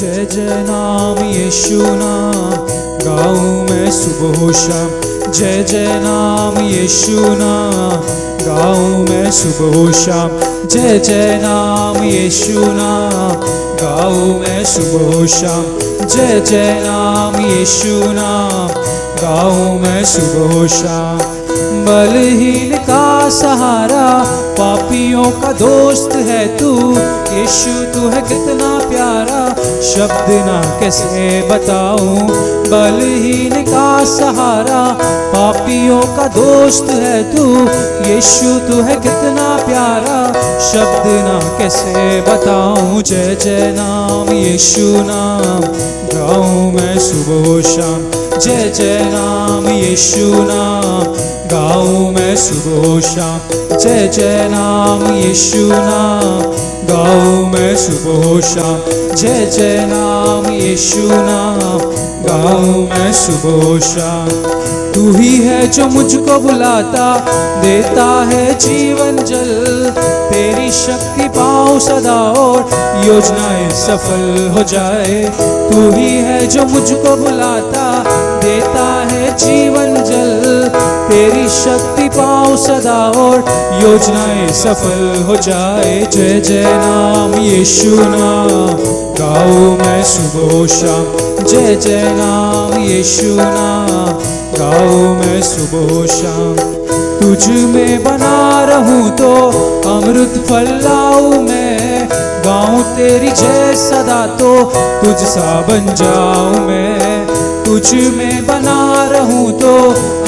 जय जय नाम यीशु नाम गाऊं मैं सुबह शाम, जय जय नाम यीशु नाम गाऊं मैं सुबह शाम, जय जय नाम यीशु नाम गाऊं मैं सुबह शाम, जय जय नाम यीशु नाम गाऊं मैं सुबह शाम। बलहीन का सहारा, पापियों का दोस्त है तू, यीशु तू है कितना प्यारा, शब्द ना कैसे बताऊं। बलहीन का सहारा, पापियों का दोस्त है तू, यीशु तू है कितना प्यारा, शब्द ना कैसे बताऊं। जय जय नाम यीशु नाम गाऊं मैं सुबह शाम, जय जय नाम यीशु नाम गाऊं मैं सुबह शाम, जय जय नाम यीशु नाम गाऊं मैं सुबह शाम, जय जय नाम यीशु नाम गाऊं मैं सुबह शाम। तू ही है जो मुझको बुलाता, देता है जीवन जल, तेरी शक्ति पाऊं सदा और योजनाएं सफल हो जाए। तू ही है जो मुझको बुलाता, देता है जीवन जल, तेरी शक्ति पाऊं सदा और योजनाएं सफल हो जाए। जय जय नाम यीशु नाम गाऊं मैं सुबह शाम, जय जय नाम यीशु नाम गाऊं मैं सुबह शाम। तुझ में बना रहूं तो अमृत फल लाऊं मैं, गाऊं तेरी जय सदा तो तुझ सा बन जाऊं मैं। तुझ में बना रहूं तो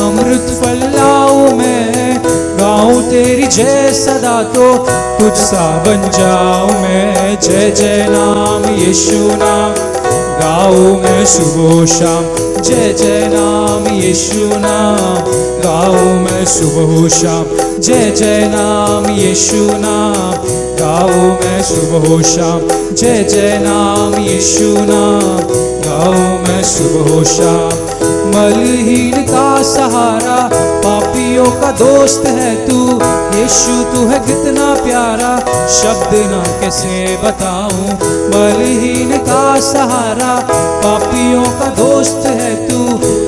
अमृत फल लाऊं मैं, गाऊं तेरी जय सदा तो तुझ सा बन जाऊं मैं। जय जय नाम यीशु नाम गाऊं मैं सुबह शाम, जय जय नाम यीशु नाम गाऊं मैं सुबह शाम, जय जय नाम यीशु नाम गाऊं मैं सुबह शाम, जय जय नाम यीशु नाम गाऊं मैं सुबह शाम। बलहीन का सहारा, पापियों का दोस्त है तू, यीशु तू है कितना प्यारा, शब्द ना कैसे बताऊं। बलहीन का सहारा, पापियों का दोस्त है तू,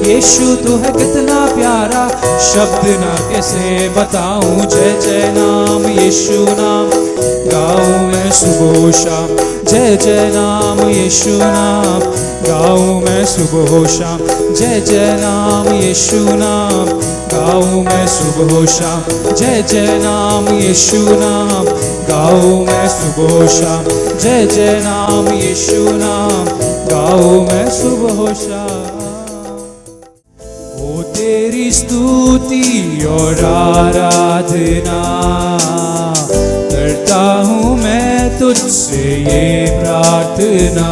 यीशु तू है कितना प्यारा, शब्द ना कैसे बताऊं। जय जय नाम यीशु नाम गाऊं मैं सुबह शाम, जय जय नाम यीशु नाम गाऊं मैं सुबह शाम, जय जय नाम यीशु नाम गाऊं मैं सुबह शाम, जय जय नाम यीशु नाम गाऊं मैं सुबह शाम, जय जय नाम यीशु नाम गाऊं मैं सुबह शाम। ओ तेरी स्तुति और आराधना करता हूँ मैं तुझसे ये प्रार्थना,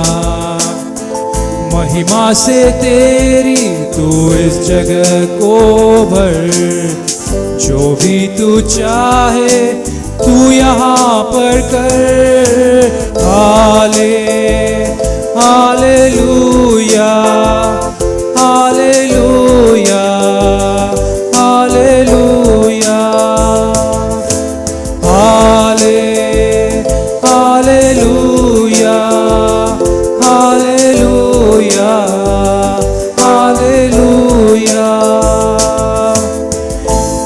महिमा से तेरी तू इस जगह को भर, जो भी तू चाहे तू यहाँ पर कर। Hallelujah hallelujah hallelujah hallelujah hallelujah hallelujah.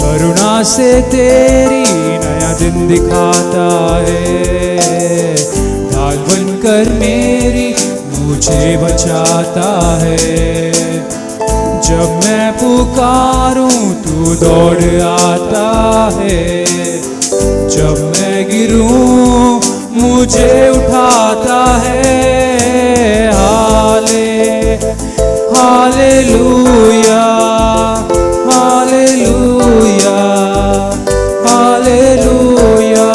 करुणा से तेरी नया दिन दिखाता है, ढाल बनकर मेरी मुझे बचाता है। जब मैं पुकारूं तू दौड़ आता है, जब मैं गिरूं मुझे उठाता है। Hallelujah hallelujah hallelujah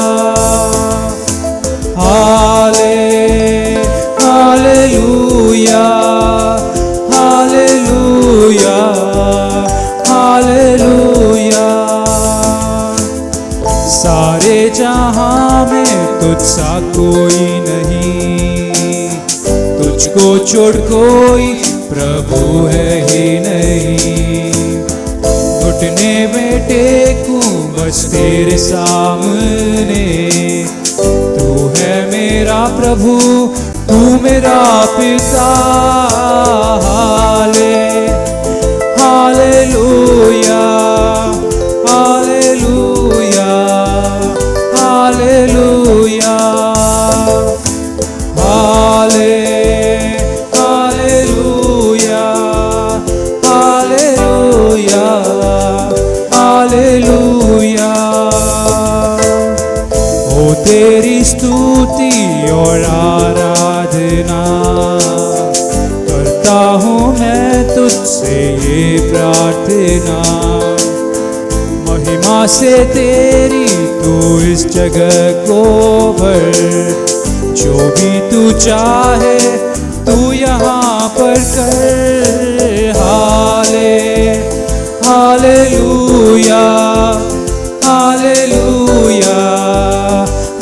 hallelujah hallelujah hallelujah. सारे जहां में तुझसा कोई नहीं, तुझको छोड़ कोई प्रभु है ही नहीं। घुटने में टेकूं बस तेरे सामने, तू है मेरा प्रभु, तू मेरा पिता। Hallelujah hallelujah hallelujah hallelujah hallelujah hallelujah. ओ तेरी स्तुति और आराधना करता हूँ मैं तुझसे ये प्रार्थना। महिमा से तेरी तू इस जगह को भर, जो भी तू चाहे तू यहाँ पर कर। Hallelujah hallelujah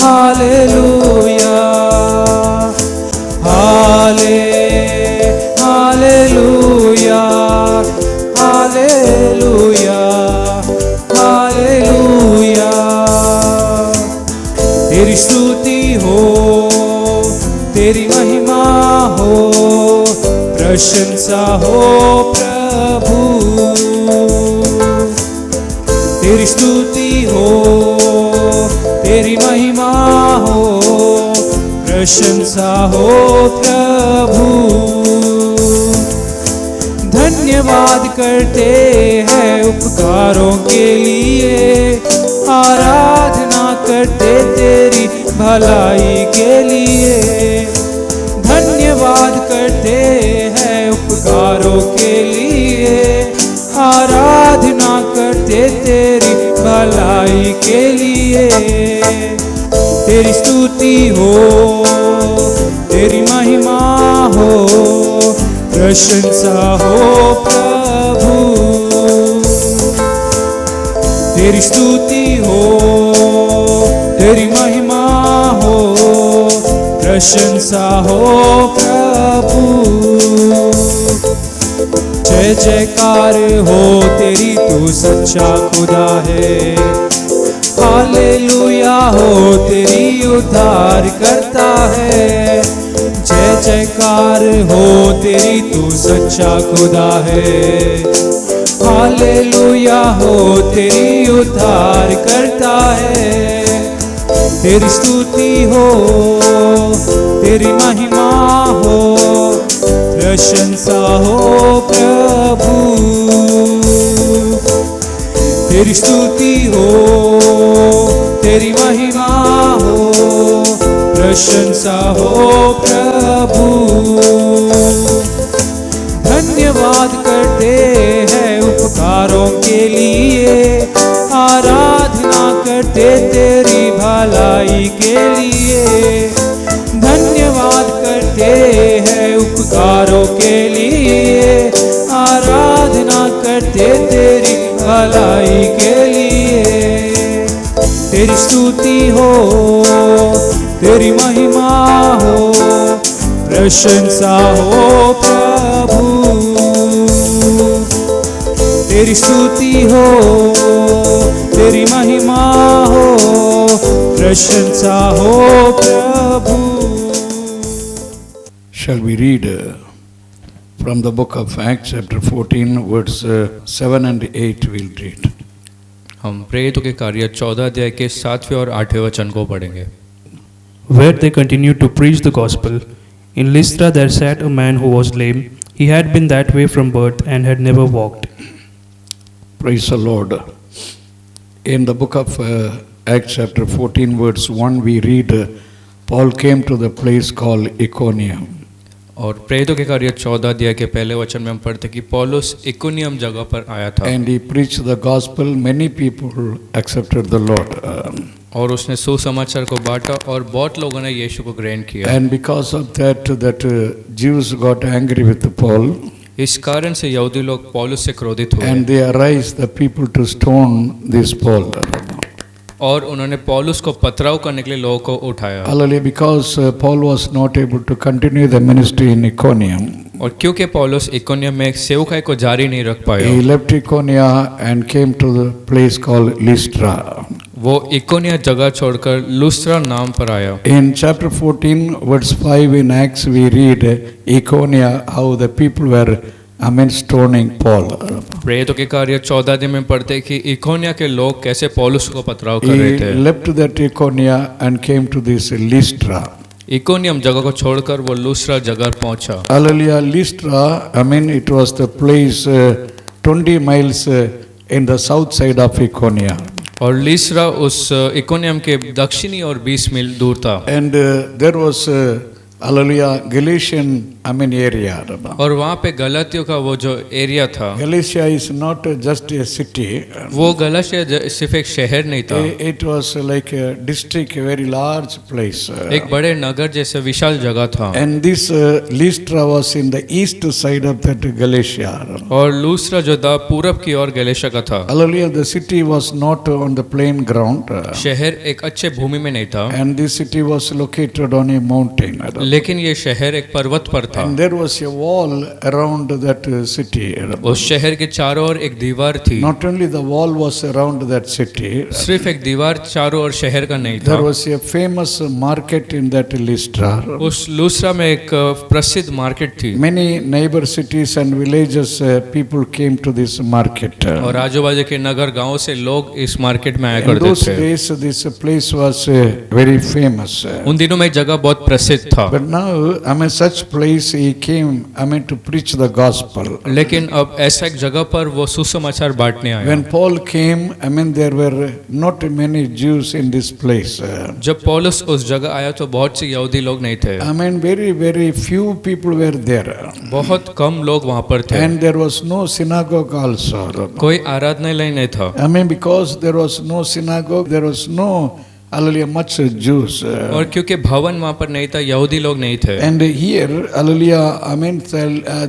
hallelujah hallelujah hallelujah hallelujah. तेरी स्तुति हो, तेरी महिमा हो, प्रशंसा हो प्रभु। तेरी स्तुति हो, तेरी महिमा हो, प्रशंसा हो प्रभु। धन्यवाद करते हैं उपकारों के लिए, आराधना करते तेरी भलाई के लिए। धन्यवाद करते हैं उपकारों के लिए, आराधना करते तेरी भलाई के लिए। तेरी स्तुति हो, तेरी महिमा हो, प्रशंसा हो प्रभु। तेरी स्तुति हो, तेरी महिमा हो, प्रशंसा हो प्रभु। जय जयकार हो तेरी, तू सच्चा खुदा है। हालेलुया हो तेरी उद्धार करता है। जय जयकार हो तेरी, तू सच्चा खुदा है। हालेलुया हो तेरी उद्धार करता है। तेरी स्तुति हो, तेरी महिमा हो, प्रशंसा हो प्रभु। तेरी स्तुति हो, तेरी महिमा हो, प्रशंसा हो प्रभु। धन्यवाद करते हैं उपकारों के लिए, आराधना करते तेरी भलाई के लिए। धन्यवाद करते हैं उपकारों के लिए, आराधना करते तेरी भलाई के लिए। तेरी स्तुति हो, तेरी महिमा हो, प्रशंसा हो प्रभु। तेरी स्तुति हो, तेरी महिमा हो, प्रशंसा हो प्रभु। Shall we read from the book of Acts chapter 14 verse 7 and 8 we'll read. हम प्रेरितों के कार्य 14 अध्याय के 7वें और 8वें वचन को पढ़ेंगे। Where they continued to preach the gospel, in Lystra there sat a man who was lame. He had been that way from birth and had never walked. Praise the Lord. In the book of Acts chapter 14 verse 1 we read Paul came to the place called Iconium. और प्रेरितों के कार्य 14 अध्याय के पहले वचन में हम पढ़ते कि पौलुस इकोनियम जगह पर आया था। And he preached the gospel. Many people accepted the Lord. और उसने सुसमाचार को बांटा और बहुत लोगों ने यीशु को ग्रहण किया। And because of that Jews got angry with Paul. इस कारण से यहूदी लोग पौलुस से क्रोधित हुए। And they aroused the people to stone this Paul. और उन्होंने पौलुस को पथराव करने के लिए लोगों को उठाया। Hallelujah, because Paul was not able to continue the ministry in Iconium. और क्योंकि पौलुस इकोनियम में सेवकाई को जारी नहीं रख पाया, He left Iconia and came to the place called Lystra. वो इकोनिया जगह छोड़कर लुस्त्रा नाम पर आया। In chapter 14, verse 5 in Acts, we read Iconium, how the people were stoning Paul. प्रेरितों के कार्य 14 में पढ़ते कि इकोनिया के लोग कैसे पौलुस को पथराव कर रहे He थे। left that Iconium and came to this Lystra. इकोनियम जगह को छोड़कर वो लुस्त्रा जगह पहुंचा। Hallelujah, Lystra, it was the place 20 miles in the south side of Iconium. और लिस्त्रा उस इकोनियम के दक्षिणी और 20 मील दूर था। And there was, hallelujah, Galatian, area. और वहाँ पे गलातियों का वो जो एरिया था, Galatia is not just a city. वो गलातिया सिर्फ एक शहर नहीं था, It was like a district, a very large place. एक बड़े नगर जैसे विशाल जगह था। And this Lystra was in the east side of that Galatia. और लुस्त्रा जो था पूरब की ओर गलातिया का था। Hallelujah, the city was not on the plain ground. शहर एक अच्छे भूमि में नहीं था, And this city was located on a mountain. लेकिन ये शहर एक पर्वत पर था। And there was a wall around that city. उस शहर के चारों ओर एक दीवार थी। Not only the wall was around that city, सिर्फ एक दीवार चारों ओर शहर का नहीं था। there was a famous market in that Lystra. उस लुस्त्रा में एक प्रसिद्ध मार्केट थी। Many neighbor cities and villages people came to this market. और आजू बाजू के नगर गांवों से लोग इस मार्केट में आया In करते those थे। days, this place was very famous. उन दिनों में जगह बहुत प्रसिद्ध था। But now, such place he came, to preach the gospel. लेकिन अब ऐसा एक जगह पर वो सुसमाचार बांटने आया। When Paul came, there were not many Jews in this place. जब पौलुस उस जगह आया तो बहुत से यहूदी लोग नहीं थे। Very, very few people were there. बहुत कम लोग वहाँ पर थे। And there was no synagogue also. कोई आराधनालय नहीं था। Because there was no synagogue, there was no, hallelujah, much Jews. और क्योंकि भवन वहाँ पर नहीं था, यहूदी लोग नहीं थे। And here, hallelujah,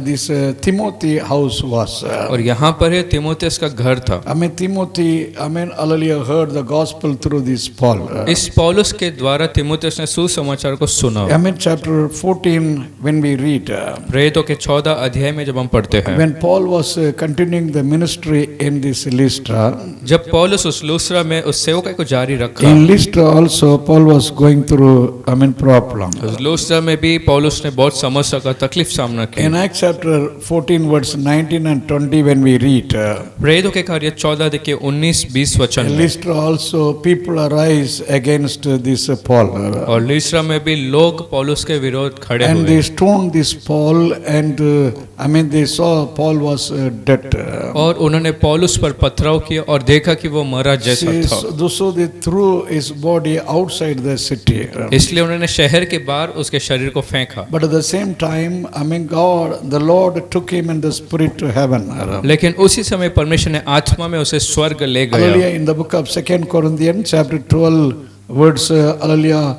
this Timothy house was. और यहाँ पर है तीमुथियुस का घर था। Timothy, hallelujah, heard the gospel through this Paul. इस पौलुस के द्वारा तीमुथियुस ने सुसमाचार को सुना। Chapter 14, when we read, प्रेरितों के 14 अध्याय में जब हम पढ़ते हैं, when Paul was continuing the ministry in this Lystra, जब पौलुस उस लुस्त्रा में उस सेवकाई को जारी रखा, in Lystra also Paul was going through, problem. उस लुस्त्रा में भी पौलुस ने बहुत समस्या का तकलीफ सामना किया। In Acts chapter 14, verse 19 and 20, when we read, प्रेरितों के कार्य 14 देखिए 19-20 वचन in में, Lystra also people arise against this Paul. और लुस्त्रा में भी लोग पौलुस के विरोध खड़े And हुए। they stoned this Paul, and they saw Paul was dead. और उन्होंने पौलुस पर पथराव किया और देखा कि वो मरा जैसा था। So they threw his body outside the city. इसलिए उन्होंने शहर के बाहर उसके शरीर को फेंका। But at the same time, God, the Lord took him in the spirit to heaven. लेकिन उसी समय परमेश्वर ने आत्मा में उसे स्वर्ग ले Hallelujah. गया। In the book of 2 Corinthians, chapter 12, words, hallelujah,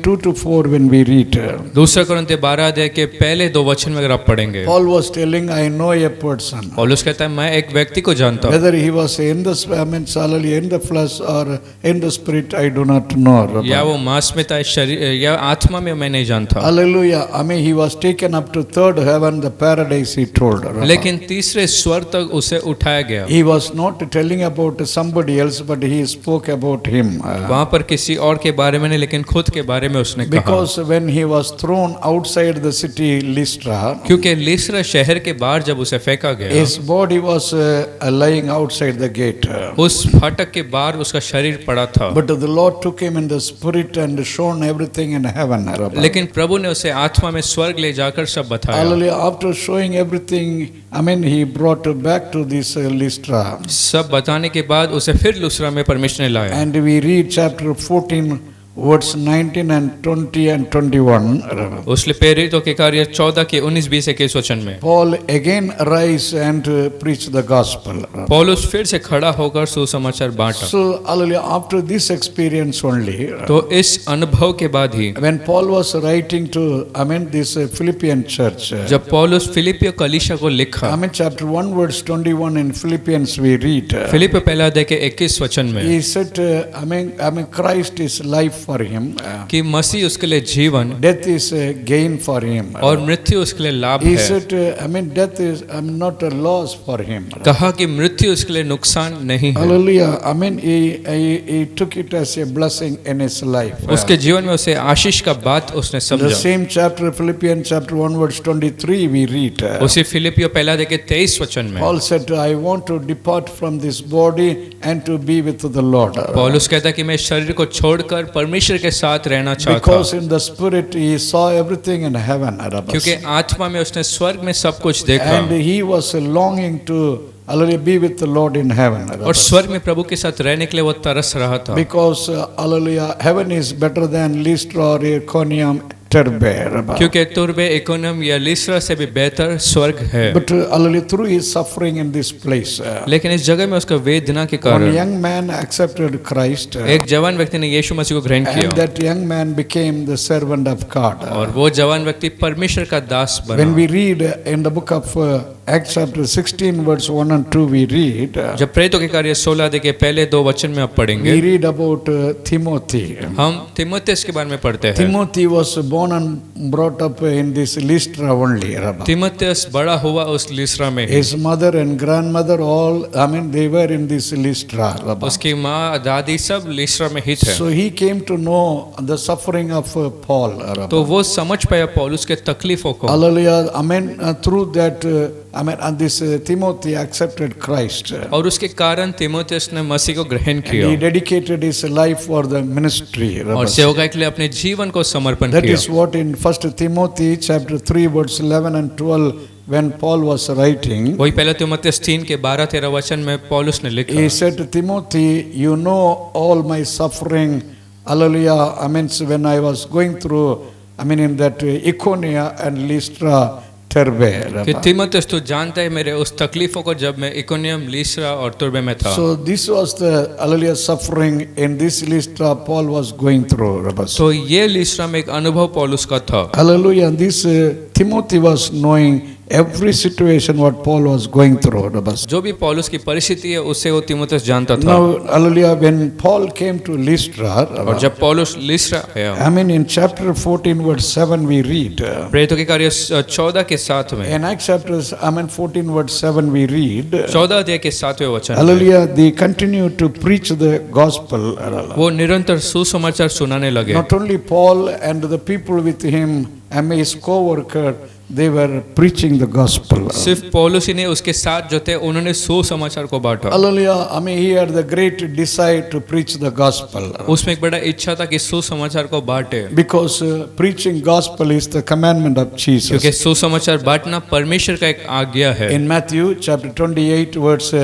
2 to 4, when we read. दूसरा कोरिन्थियों 12 अध्याय के पहले 2 वचन में अगर आप पढ़ेंगे, Paul was telling, I know a person. पौलुस कहता है मैं एक व्यक्ति को जानता हूँ, Whether he was in the, hallelujah, in the flesh or in the spirit, I do not know. या वो मांस में था शरीर या आत्मा में मैं नहीं जानता। Hallelujah. He was taken up to third heaven, the paradise, he told. लेकिन तीसरे स्वर्ग तक उसे उठाया गया। He was not telling about somebody else, but he spoke about him. वहाँ पर किसी और के बारे में नहीं, लेकिन खुद के बारे में उसने कहा। Because when he was thrown outside the city Lystra, क्योंकि लिस्त्रा शहर के बाहर जब उसे फेंका गया, his body was lying outside the gate. उस फाटक के बाहर उसका शरीर पड़ा था। But the Lord took him in the spirit and shown everything in heaven. लेकिन प्रभु ने उसे आत्मा में स्वर्ग ले जाकर सब बताया। Hallelujah. After showing everything, he brought back to this Lystra. सब बताने के बाद उसे फिर लुस्त्रा में परमेश्वर ने लाया। And we read chapter 14, verse 19 and 20 and 21. उसने प्रेरितों के कार्य 14 के 19-20 21 वचन में, Paul again arise and preach the gospel. पौलुस फिर से खड़ा होकर सुसमाचार बांटा। So, hallelujah, after this experience only, तो इस अनुभव के बाद ही when Paul was writing to, this Philippian church, जब पौलुस फिलिपियो कलीसिया को लिखा, chapter 1, verse 21 in Philippians we read, Philip पहला अध्याय के 21 वचन में, he said, Christ is life for him. कि मसीह उसके लिए जीवन Death is a gain for him. और मृत्यु उसके लिए लाभ He है। said, death is not a loss for him. कहा कि मृत्यु उसके लिए नुकसान नहीं है। Hallelujah. He took it as a blessing in his life. उसके जीवन में उसे आशीष का बात उसने In the समझा। same chapter, Philippians chapter 1 verse 23, we read, उसी फिलिपियो पहला देखे 23 वचन में Paul said, I want to depart from this body and to be with the Lord. पौलुस कहता है कि मैं शरीर को छोड़कर परमेश्वर के साथ रहना चाहता Because हूँ, in the spirit he saw everything in heaven. क्योंकि आत्मा में उसने स्वर्ग में सब कुछ देखा And he was longing to be with the Lord in heaven. और स्वर्ग में प्रभु के साथ रहने के लिए वो तरस रहा था। Because heaven is better than Lystra or Iconium, Derbe. क्योंकि तुर्बे इकोनम या लिस्रा से भी बेहतर स्वर्ग है। But through his suffering in this place, लेकिन इस जगह में उसका वेदना के one कारण young man accepted Christ, एक जवान व्यक्ति ने यीशु मसीह को ग्रहण and किया that young man became the servant of God. और वो जवान व्यक्ति परमेश्वर का दास When बना। we read in the book of Acts chapter 16 verse 1 and 2, we read, जब प्रेरितों के कार्य 16 के पहले 2 वचन में आप पढ़ेंगे, we read about Timothy. हम तीमुथियुस के बारे में पढ़ते हैं। Timothy was born and brought up in this Lystra only. तीमुथियुस बड़ा हुआ उस लिस्रा में ही। His mother and grandmother all, they were in this Lystra. उसकी माँ दादी सब लिस्रा में ही थे। So he came to know the suffering of Paul. तो वो समझ पाया पौलुस के तकलीफों को। Hallelujah. Through that, and this Timothy accepted Christ. और उसके कारण तीमुथियुस ने मसीह को ग्रहण And he किया dedicated his life for the ministry. और सेवकाई के लिए अपने जीवन को समर्पण That किया। is what in 1 Timothy chapter 3 verse 11 and 12, when Paul was writing, वही पहला तीमुथियुस 3 के 12-13 वचन में पौलुस ने लिखा। he said to Timothy, you know all my suffering. Hallelujah. When I was going through, in that Iconia and Lystra, Derbe. कि तीमुथियुस तू जानता है मेरे उस तकलीफों को जब मैं इकोनियम लिस्रा और तुर्बे में था। So this was the suffering in this Lystra Paul was going through. तो ये लिस्रा में एक अनुभव पौलुस का था। Hallelujah. And this Timothy was knowing every situation what Paul was going through. जो भी पौलुस की परिस्थिति है उससे वो तीमुथियुस जानता था। Now, hallelujah, when Paul came to Lystra, और जब पौलुस लिस्रा आया, in chapter 14 verse 7 we read, प्रेरितों के कार्य 14 के 7 में, in Acts chapter 14 verse 7 we read, 14 अध्याय के 7वें वचन में, hallelujah, they continued to preach the gospel. वो निरंतर सुसमाचार सुनाने लगे। Not only Paul and the people with him, his co-worker, they were preaching the gospel. सिर्फ पौलुस ही नहीं, उसके साथ जो थे उन्होंने सुसमाचार को बांटा। Hallelujah. He had the great desire to preach the gospel. उसमें एक बड़ा इच्छा था कि सुसमाचार को बांटे, Because preaching gospel is the commandment of Jesus. क्योंकि सुसमाचार बांटना परमेश्वर का एक आज्ञा है। In Matthew chapter 28 verse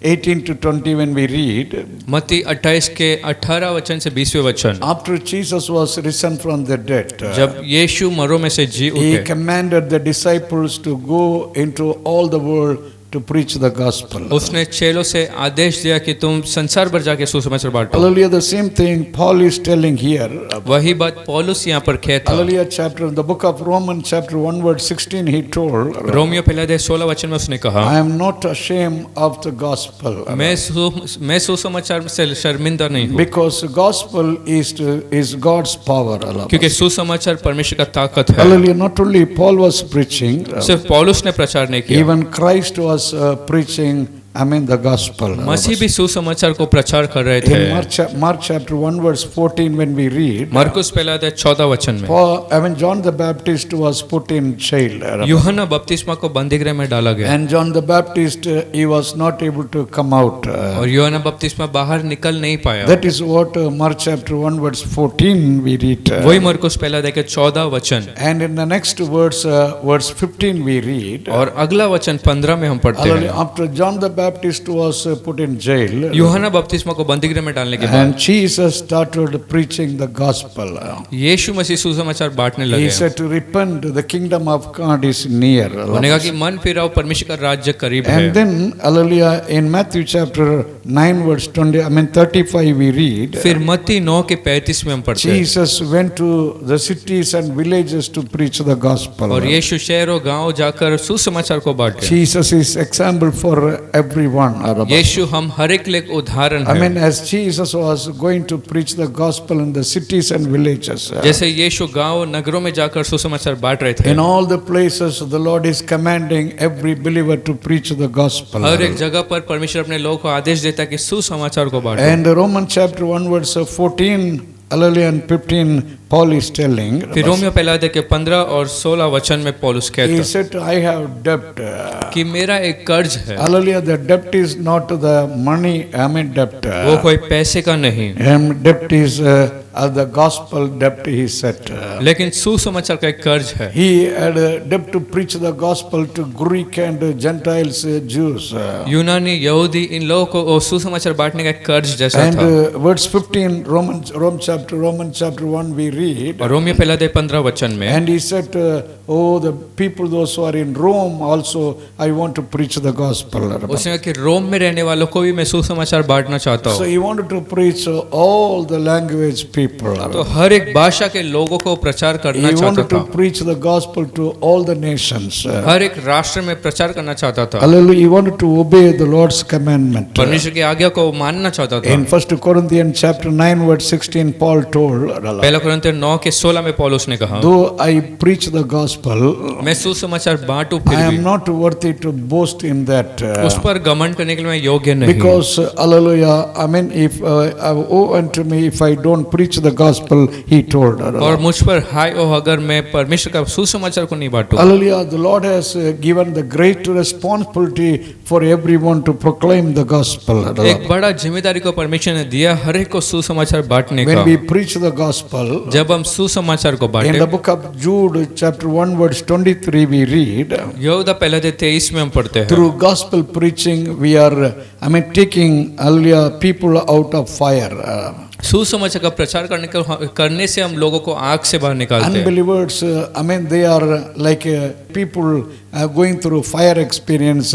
18 to 20 when we read, मत्ती 28 के 18 वचन से 20वें वचन, after Jesus was risen from the dead, जब यीशु मरों में से जी he उठे, commanded the disciples to go into all the world to preach the gospel. उसने चेलों से आदेश दिया कि तुम संसार भर जाके सुसमाचार बांटो। Hallelujah. The same thing Paul is telling here. वही बात पौलुस यहाँ पर कहता। Hallelujah. Chapter the book of Romans chapter 1 verse 16 he told, Romeo पहला अध्याय 16 वचन में उसने कहा, I am not ashamed of the gospel. मैं सुसमाचार से शर्मिंदा नहीं हूँ, Because the gospel is God's power. क्योंकि सुसमाचार परमेश्वर का ताकत है। Hallelujah. Not only Paul was preaching, सिर्फ पौलुस ने प्रचार नहीं किया, even Christ was preaching the gospel. मसीह भी सुसमाचार को प्रचार कर रहे थे। In Mark chapter 1 verse 14 when we read, मरकुस पहला अध्याय 14 वचन में, John the Baptist was put in jail. यूहन्ना बपतिस्मा को बंदीगृह में डाला गया, And John the Baptist, he was not able to come out. और यूहन्ना बपतिस्मा बाहर निकल नहीं पाया। That is what Mark chapter 1 verse 14 we read. वही मरकुस पहला अध्याय के 14 वचन, And in the next verse 15 we read, और अगला वचन 15 में हम पढ़ते हैं, after John the Baptist was put in jail, यूहन्ना बपतिस्मा को बंदीगृह में डालने के बाद and Jesus started preaching the gospel. यीशु मसीह सुसमाचार बांटने He लगे। said to repent, the kingdom of God is near. उन्होंने कहा कि मन फिराओ, परमेश्वर का राज्य करीब है। And then, hallelujah, in Matthew chapter 9 verse 35 we read, फिर मत्ती 9 के 35 में हम पढ़ते हैं, Jesus went to the cities and villages to preach the gospel. और यीशु शहरों गांव जाकर सुसमाचार को बांटे। Jesus is example for every everyone. यीशु हम हर एक लिए एक उदाहरण I mean, है। as Jesus was going to preach the gospel in the cities and villages, जैसे यीशु गांव नगरों में जाकर सुसमाचार बांट रहे थे, in all the places, the Lord is commanding every believer to preach the gospel. हर एक जगह पर परमेश्वर अपने लोगों को आदेश देता है कि सुसमाचार को बांटो। And Romans chapter 1 verse 14, hallelujah, and 15, Paul is telling, फिर रोमियो पहला अध्याय के 15 और 16 वचन में पौलुस he कहता said, I have debt. कि मेरा एक कर्ज है, Hallelujah, the debt is not the money, I mean debt. वो कोई पैसे का नहीं, Debt is the gospel debt, he said. लेकिन सुसमाचार का एक कर्ज है। He had a debt to preach the gospel to Greek and Gentiles, Jews. यूनानी यहूदी इन लोगों को सुसमाचार बांटने का एक कर्ज जैसा And था। verse 15, Romans chapter 1 we read, और रोमियो पहला अध्याय 15 वचन में and he said, oh, the people those who are in Rome also, I want to preach the gospel. उसने कहा कि रोम में रहने वालों को भी मैं सुसमाचार बांटना चाहता So हूँ। he wanted to preach all the language people. तो हर एक भाषा के लोगों को प्रचार करना He चाहता wanted to था, preach the gospel to all the nations. हर एक राष्ट्र में प्रचार करना चाहता था, Hallelujah. He wanted to obey the Lord's commandment. परमेश्वर की आज्ञा को मानना चाहता था। In 1 Corinthians chapter 9 verse 16, Paul told, पहला कुरिन्थियों 9 के 16 में पौलुस ने कहा, though I preach the gospel, मैं सुसमाचार बांटू I फिर am भी not worthy to boast in that. उस पर घमंड करने के लिए मैं योग्य नहीं। Because, hallelujah, I mean, if woe unto me if I don't preach the gospel, he told. और मुझ पर हाय हो अगर मैं परमेश्वर का सुसमाचार को नहीं Bantu. Hallelujah, the Lord has given the great responsibility for everyone to proclaim the gospel. एक बड़ा जिम्मेदारी को परमेश्वर ने दिया हर एक को सुसमाचार बांटने When का। we preach the gospel, जब हम सुसमाचार को in बांटे, the book of Jude chapter 1 verse 23 we read, यहूदा पहला अध्याय 23 में हम पढ़ते हैं, through gospel preaching we are, I mean, taking, hallelujah, people out of fire. सुसमाचार का प्रचार करने से हम लोगों को आग से बाहर निकालते हैं। Unbelievers, I mean, they are like people going through fire experience,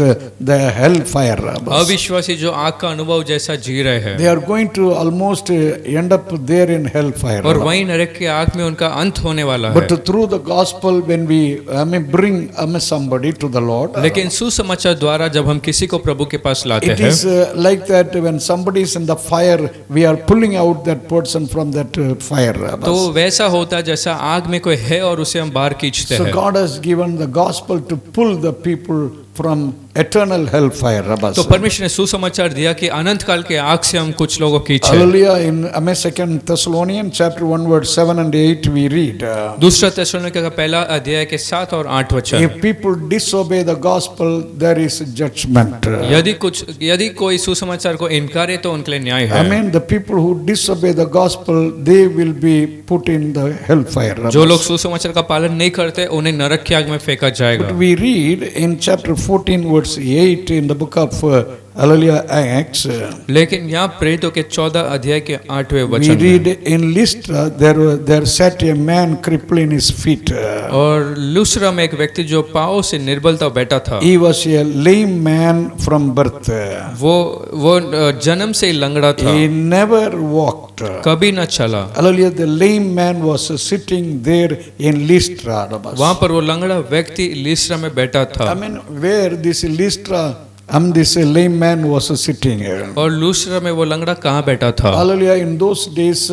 the hell fire. अविश्वासी जो आग का अनुभव जैसा जी रहे हैं, They are going to almost end up there in hell fire. और वहीं नरक की आग में उनका अंत होने वाला है। But through the gospel, when we, I mean, bring somebody to the Lord, लेकिन सुसमाचार द्वारा जब हम किसी को प्रभु के पास लाते it हैं, is like that when somebody is in the fire, we are pulling out that person from that fire. तो वैसा होता है जैसा आग में कोई है और उसे हम बाहर खींचते So हैं। God has given the gospel to pull the people from eternal hellfire. तो परमेश्वर ने सुसमाचार दिया कि अनंत काल के आग से हम कुछ लोगों को खींचे। Hallelujah. In 2 Thessalonians chapter 1 verse 7 and 8 we read, दूसरा थिस्सलुनीके का पहला अध्याय के 7 और 8 वचन, if people disobey the gospel, there is judgment. यदि कोई सुसमाचार को इनकारे तो उनके लिए न्याय I है। mean, the people who disobey the gospel, they will be put in the hellfire. जो लोग सुसमाचार का पालन नहीं करते उन्हें नरक की आग में फेंका जाएगा। But we read in chapter 14 verse 8 in the book of Hallelujah Acts, लेकिन यहाँ प्रेरितों के 14 अध्याय के 8वें we वचन read में, in Lystra there sat a man crippled in his feet. और लुस्रा में एक व्यक्ति जो पाँव से निर्बल था बैठा था। He was a lame man from birth. वो जन्म से ही लंगड़ा था, He never walked. कभी न चला। Hallelujah, the lame man was sitting there in Lystra. वहाँ पर वो लंगड़ा व्यक्ति लिस्ट्रा में बैठा I था, mean, where this Lystra, this lame man was sitting. और लुस्रा में वो लंगड़ा कहाँ बैठा था। Hallelujah, in those days,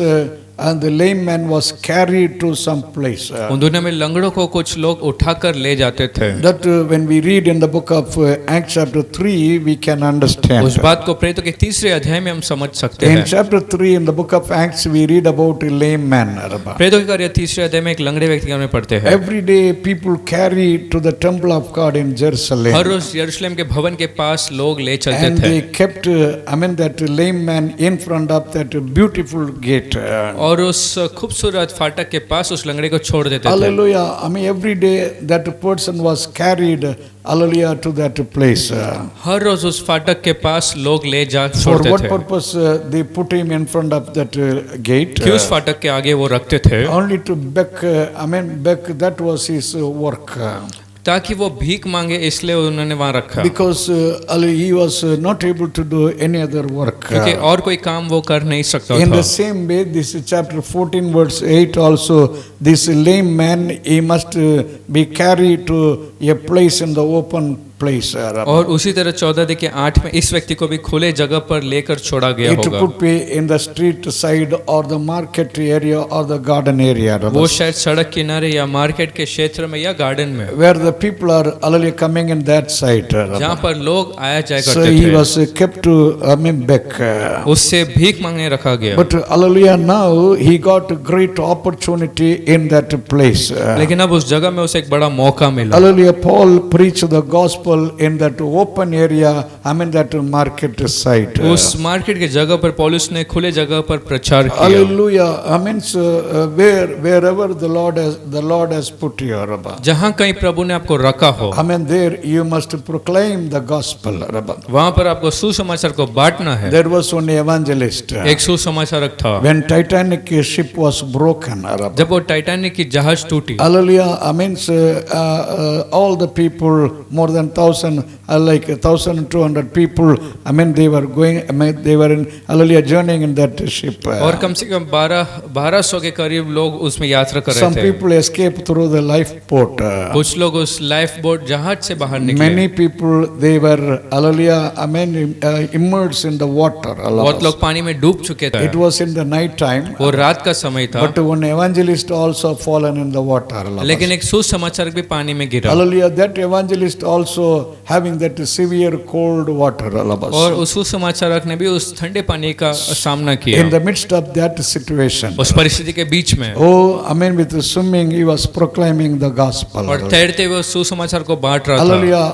and the lame man was carried to some place. उन दुनिया में लंगड़ों को कुछ लोग उठाकर ले जाते थे। That when we read in the book of Acts chapter 3, we can understand. उस बात को प्रेरितों के 3रे अध्याय में हम समझ सकते In हैं। chapter 3 in the book of Acts, we read about a lame man. प्रेरितों के कार्य 3रे अध्याय में एक लंगड़े व्यक्ति के बारे में पढ़ते हैं। Every day people carry to the temple of God in Jerusalem. हर रोज यरूशलेम के भवन के पास लोग ले चलते And थे, they kept, that lame man in front of that beautiful gate. और उस खूबसूरत फाटक के पास उस लंगड़े को छोड़ देते थे। Hallelujah. I mean, every day that person was carried, hallelujah, to that place. हर रोज उस फाटक के पास लोग ले जा For छोड़ते what थे, purpose they put him in front of that gate? कि उस फाटक के आगे वो रखते थे, Only to beg, beg, that was his work. ताकि वो भीख मांगे, इसलिए उन्होंने वहां रखा, Because he was not able to do any other work. क्योंकि और कोई काम वो कर नहीं सकता In था। the same way, this is chapter 14 verse 8 also, this lame man, he must be carried to a place in the open place. और उसी तरह 14:8 में इस व्यक्ति को भी खुले जगह पर लेकर छोड़ा गया It होगा। could be in the street side or the market area or the garden area. वो शायद सड़क किनारे या मार्केट के क्षेत्र में या गार्डन में, Where the people are hallelujah coming in that side. जहाँ पर लोग आया जाया So करते he थे, was kept to back. उससे भीख मांगने रखा गया। But hallelujah, now he got a great opportunity in that place. लेकिन अब उस जगह में उसे एक बड़ा मौका मिला। Hallelujah, Paul preached the gospel in that open area, that market side. उस मार्केट के जगह पर पौलुस ने खुले जगह पर प्रचार किया। Hallelujah, wherever the Lord has put you, Rabba. जहाँ कहीं प्रभु ने आपको रखा हो, There you must proclaim the gospel, Rabba. वहाँ पर आपको सुसमाचार को बांटना है। There was one evangelist. एक सुसमाचारक था। When Titanic ship was broken, Rabba. जब वो टाइटैनिक की जहाज टूटी, Hallelujah, all the people, more than 1,000, like 1,200 people, they were going, they were in, hallelujah, journeying in that ship. और कम से कम 1200 के करीब लोग उसमें यात्रा कर Some रहे थे। people escaped through the lifeboat. कुछ लोग उस लाइफ बोट जहाज से बाहर निकले। Many people, they were, hallelujah, immersed in the water. बहुत लोग पानी में डूब चुके थे। It was in the night time. वो रात का समय था। But one evangelist also fallen in the water. लेकिन एक सुसमाचारक भी पानी में गिरा। Hallelujah, that evangelist also having that severe cold water. और उस सुसमाचारक ने भी उस ठंडे पानी का सामना किया। In the midst of that situation. उस परिस्थिति के बीच में। Oh, with the swimming, he was proclaiming the gospel. और तैरते हुए सुसमाचार को बांट रहा था। Hallelujah,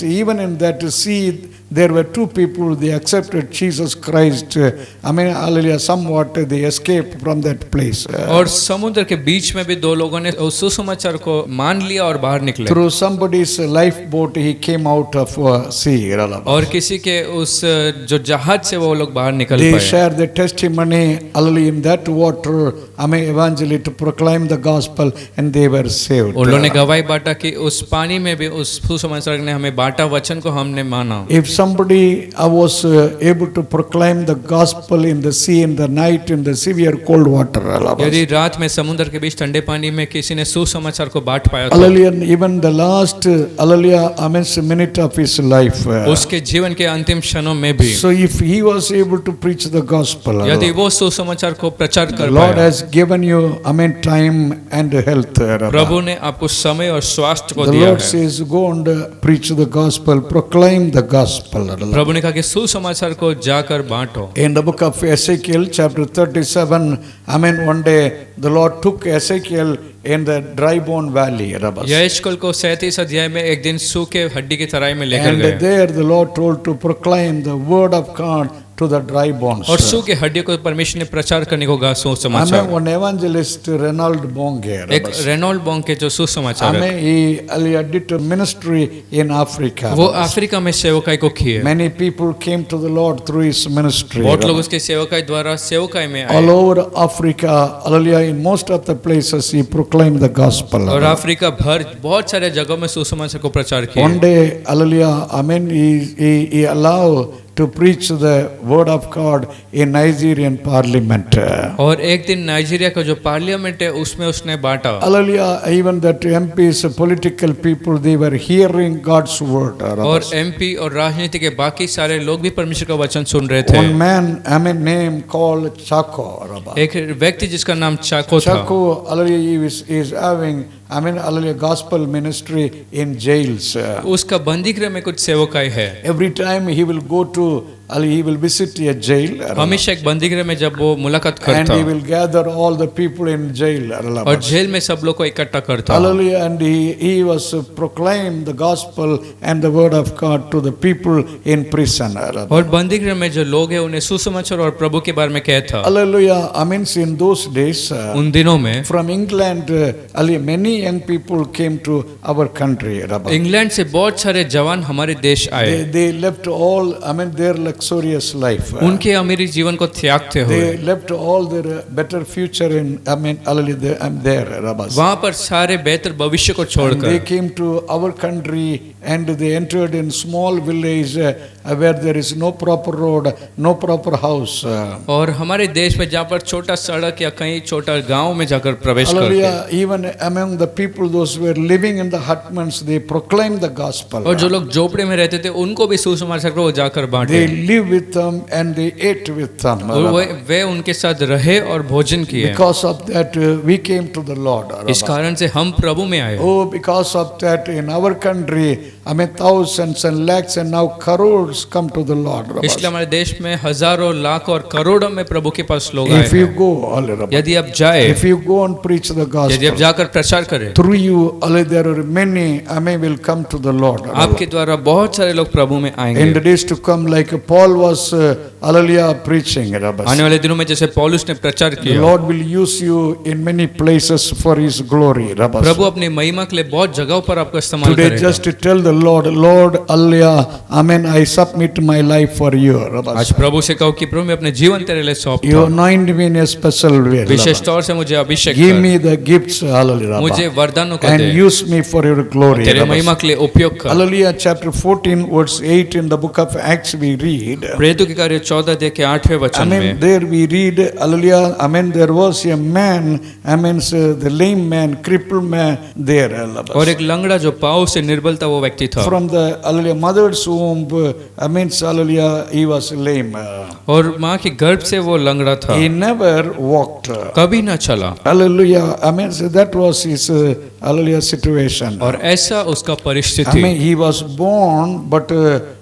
even in that sea, there were two people, they accepted Jesus Christ. Hallelujah, somewhat they escaped from that place. और समुद्र के बीच में भी दो लोगों ने उस सुसमाचार को मान लिया और बाहर निकले। Through somebody's lifeboat, he came out of sea. और किसी के उस जो जहाज से वो लोग बाहर निकल They पाए। shared their testimony, hallelujah, in that water, evangelically to proclaim the gospel, and they were saved. उन लोगों ने गवाही बांटा कि उस पानी में भी उस सुसमाचारक ने हमें बांटा, वचन को हमने माना। If somebody was able to proclaim the gospel in the sea, in the night, in the severe cold water, यदि रात में समुद्र के बीच ठंडे पानी में किसी ने सुसमाचार को बांट पाया तो hallelujah, even the last, hallelujah, minute of his life. उसके जीवन के अंतिम क्षणों में भी So if he was able to preach the gospel, यदि वो सुसमाचार को प्रचार कर Lord पाया, has given you, time and health. प्रभु ने आपको समय और स्वास्थ्य को The दिया Lord है। says, go and preach the gospel, proclaim the gospel. प्रभु ने कहा कि सुसमाचार को जाकर बांटो। In the book of Ezekiel, chapter 37, one day the Lord took Ezekiel in the dry bone valley. यहेजकेल को 37 अध्याय में एक दिन सूखे हड्डी की तराई में लेकर And गए there the Lord told to proclaim the word of God to the dry bones. और सूखे हड्डी को परमेश्वर ने प्रचार करने को कहा सुसमाचार। One evangelist, Reinald Bonge, एक रेनॉल्ड बोंग के जो सुसमाचार है, he did a ministry in Africa. वो अफ्रीका में सेवकाई को किए। Many people came to the Lord through his ministry. बहुत लोग उसके सेवकाई द्वारा सेवकाई में All आए over Africa, hallelujah, in most of the places he proclaimed the gospel. और अफ्रीका भर बहुत सारे जगहों में सुसमाचार को प्रचार One किया। day, hallelujah, he allowed to preach the word of God in Nigerian parliament. और एक दिन नाइजीरिया का जो पार्लियामेंट है उसमें उसने बांटा। Hallelujah, even that MPs, political people, they were hearing God's word. और एमपी और राजनीति के बाकी सारे लोग भी परमेश्वर का वचन सुन रहे थे। One man, name called Chaco. एक व्यक्ति जिसका नाम चाको था, Chaco, hallelujah, he is having, hallelujah, gospel ministry in jails. उसका बंदीगृह में कुछ सेवकाई है। Every time he will go to, he will visit a jail. हमेशा एक बंदीगृह में जब वो मुलाकात And करता he will gather all the people in jail. और जेल में सब लोग को इकट्ठा करता, Hallelujah. And he was proclaimed the gospel and the word of God to the people in prison. और बंदीगृह में जो लोग हैं उन्हें सुसमाचार और प्रभु के बारे में कहता। Hallelujah. In those days, उन दिनों में from England, many young people came to our country. England से बहुत सारे जवान हमारे देश आए। They left all, their luxurious life. उनके अमीरी जीवन को त्यागते हुए They left all their better future in, there. वहाँ पर सारे बेहतर भविष्य को And they छोड़कर came to our country and they entered in small village where there is no proper road, no proper house. और हमारे देश में जहाँ पर छोटा सड़क या कहीं छोटा गांव में जाकर प्रवेश करते हैं। Hallelujah. Even among the people, those who were living in the hutments, they proclaimed the gospel. और जो लोग झोपड़े में रहते थे उनको भी सुसमाचार को जाकर बांटे। They lived with them and they ate with them. और वे उनके साथ रहे और भोजन किए। Because of that, we came to the Lord. इस कारण से हम प्रभु में आए। Oh, because of that, in our country, thousands and lakhs and now crores come to the Lord. इसलिए हमारे देश में हजारों लाख और करोड़ों में प्रभु के पास लोग आए If you हैं। go, यदि आप जाए, if you go and preach the यदि आप gospel, जाकर प्रचार करें, through you, there are many, will come to the Lord. आपके द्वारा बहुत सारे लोग प्रभु में In आएंगे। the days to come, like Paul was, preaching, आने वाले दिनों में जैसे पौलुस ने प्रचार the किया, Lord will use you in many places for His glory. प्रभु अपनी महिमा के लिए बहुत जगहों पर आपको इस्तेमाल Today, करेगा। just to tell the Lord, I submit my life for you. आज प्रभु से कहो कि प्रभु मैं अपने जीवन तेरे लिए सौंपता You हूं। anoint me in a special way. विशेष तौर से मुझे अभिषेक Give कर, me the gifts, hallelujah. मुझे वरदानों को And they, use me for your glory. तेरे महिमा के लिए उपयोग कर। Hallelujah. Chapter 14, verse 8 in the book of Acts we read. प्रेरितों के कार्य 14 अध्याय के 8वें वचन में, There we read, hallelujah, there was a man, the lame man, crippled man there. और एक लंगड़ा जो पाँव से निर्बल था वो व्यक्ति था, From the mother's womb, hallelujah, he was lame. और माँ के गर्भ से वो लंगड़ा था, He never walked. कभी न चला। Hallelujah. So that was his, hallelujah, situation. और ऐसा उसका परिस्थिति, He was born, but,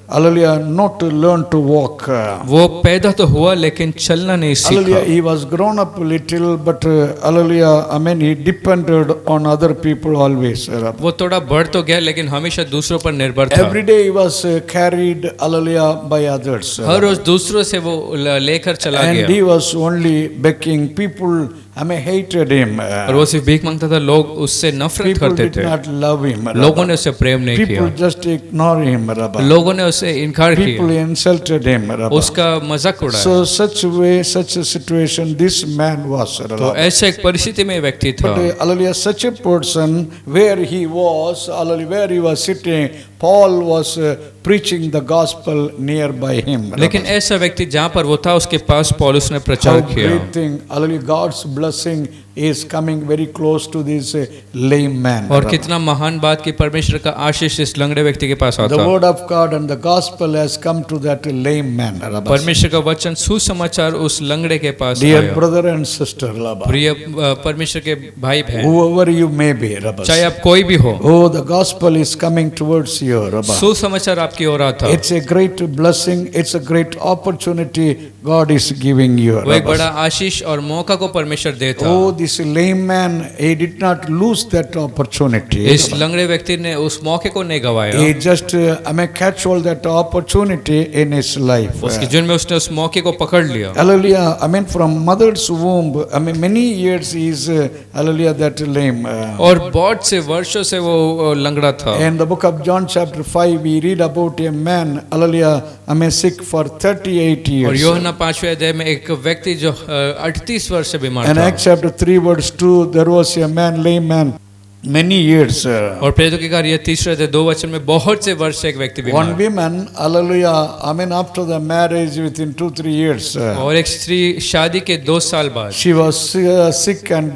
hallelujah, not to learn to walk. वो पैदा तो हुआ लेकिन चलना नहीं Hallelujah. सीखा। He was grown up a little, but, hallelujah, he depended on other people always. वो थोड़ा बढ़ तो गया लेकिन हमेशा दूसरों पर निर्भर था। Every day he was carried, hallelujah, by others. हर रोज दूसरों से वो लेकर चला And गया, he was only begging. People, hated him. और वो सिर्फ भीख मांगता था। लोग उससे नफरत People करते did थे, not love him. लोगों ने उससे प्रेम नहीं People किया, just ignore him. लोगों ने उससे इनकार People किया, insulted him. उसका मजाक उड़ाया। So such a situation this man was. तो ऐसे एक परिस्थिति में व्यक्ति था, But, hallelujah, such a person where he was, hallelujah, where he was sitting, Paul was preaching the gospel nearby him. लेकिन ऐसा व्यक्ति जहाँ पर वो था उसके पास पौलुस ने How प्रचार किया। great thing, hallelujah, God's blessing is coming very close to this lame man. और कितना महान बात कि परमेश्वर का आशीष इस लंगड़े व्यक्ति के पास The आता। word of God and the gospel has come to that lame man. परमेश्वर का वचन सुसमाचार उस लंगड़े के पास Dear आया। brother and sister, प्रिय परमेश्वर के भाई बहन, whoever you may be, चाहे आप कोई भी हो, oh, the gospel is coming towards you. सुसमाचार आपकी ओर आता। It's a great blessing. It's a great opportunity God is giving you. वो एक बड़ा आशीष और मौका को परमेश्वर देता। Oh, this lame man, he did not lose that opportunity. इस लंगड़े व्यक्ति ने उस मौके को नहीं गवाया, He just, catch all that opportunity in his life. उसके जीवन में उसने उस मौके को पकड़ लिया। Hallelujah. From mother's womb, many years he is, hallelujah, that lame. और बहुत से वर्षों से वो लंगड़ा था। In the book of John chapter 5, we read about a man, hallelujah, sick for 38 और years. यूहन्ना 5वें अध्याय में एक व्यक्ति जो 38 वर्ष से बीमार And था। Acts chapter 3 verse 2, there was a man, lame man, many years. और प्रेरितों के कार्य 3 अध्याय 2 वचन में बहुत से वर्ष से एक व्यक्ति One बीमार, woman, hallelujah, after the marriage within 2-3 years, और एक स्त्री शादी के 2 साल बाद she was sick and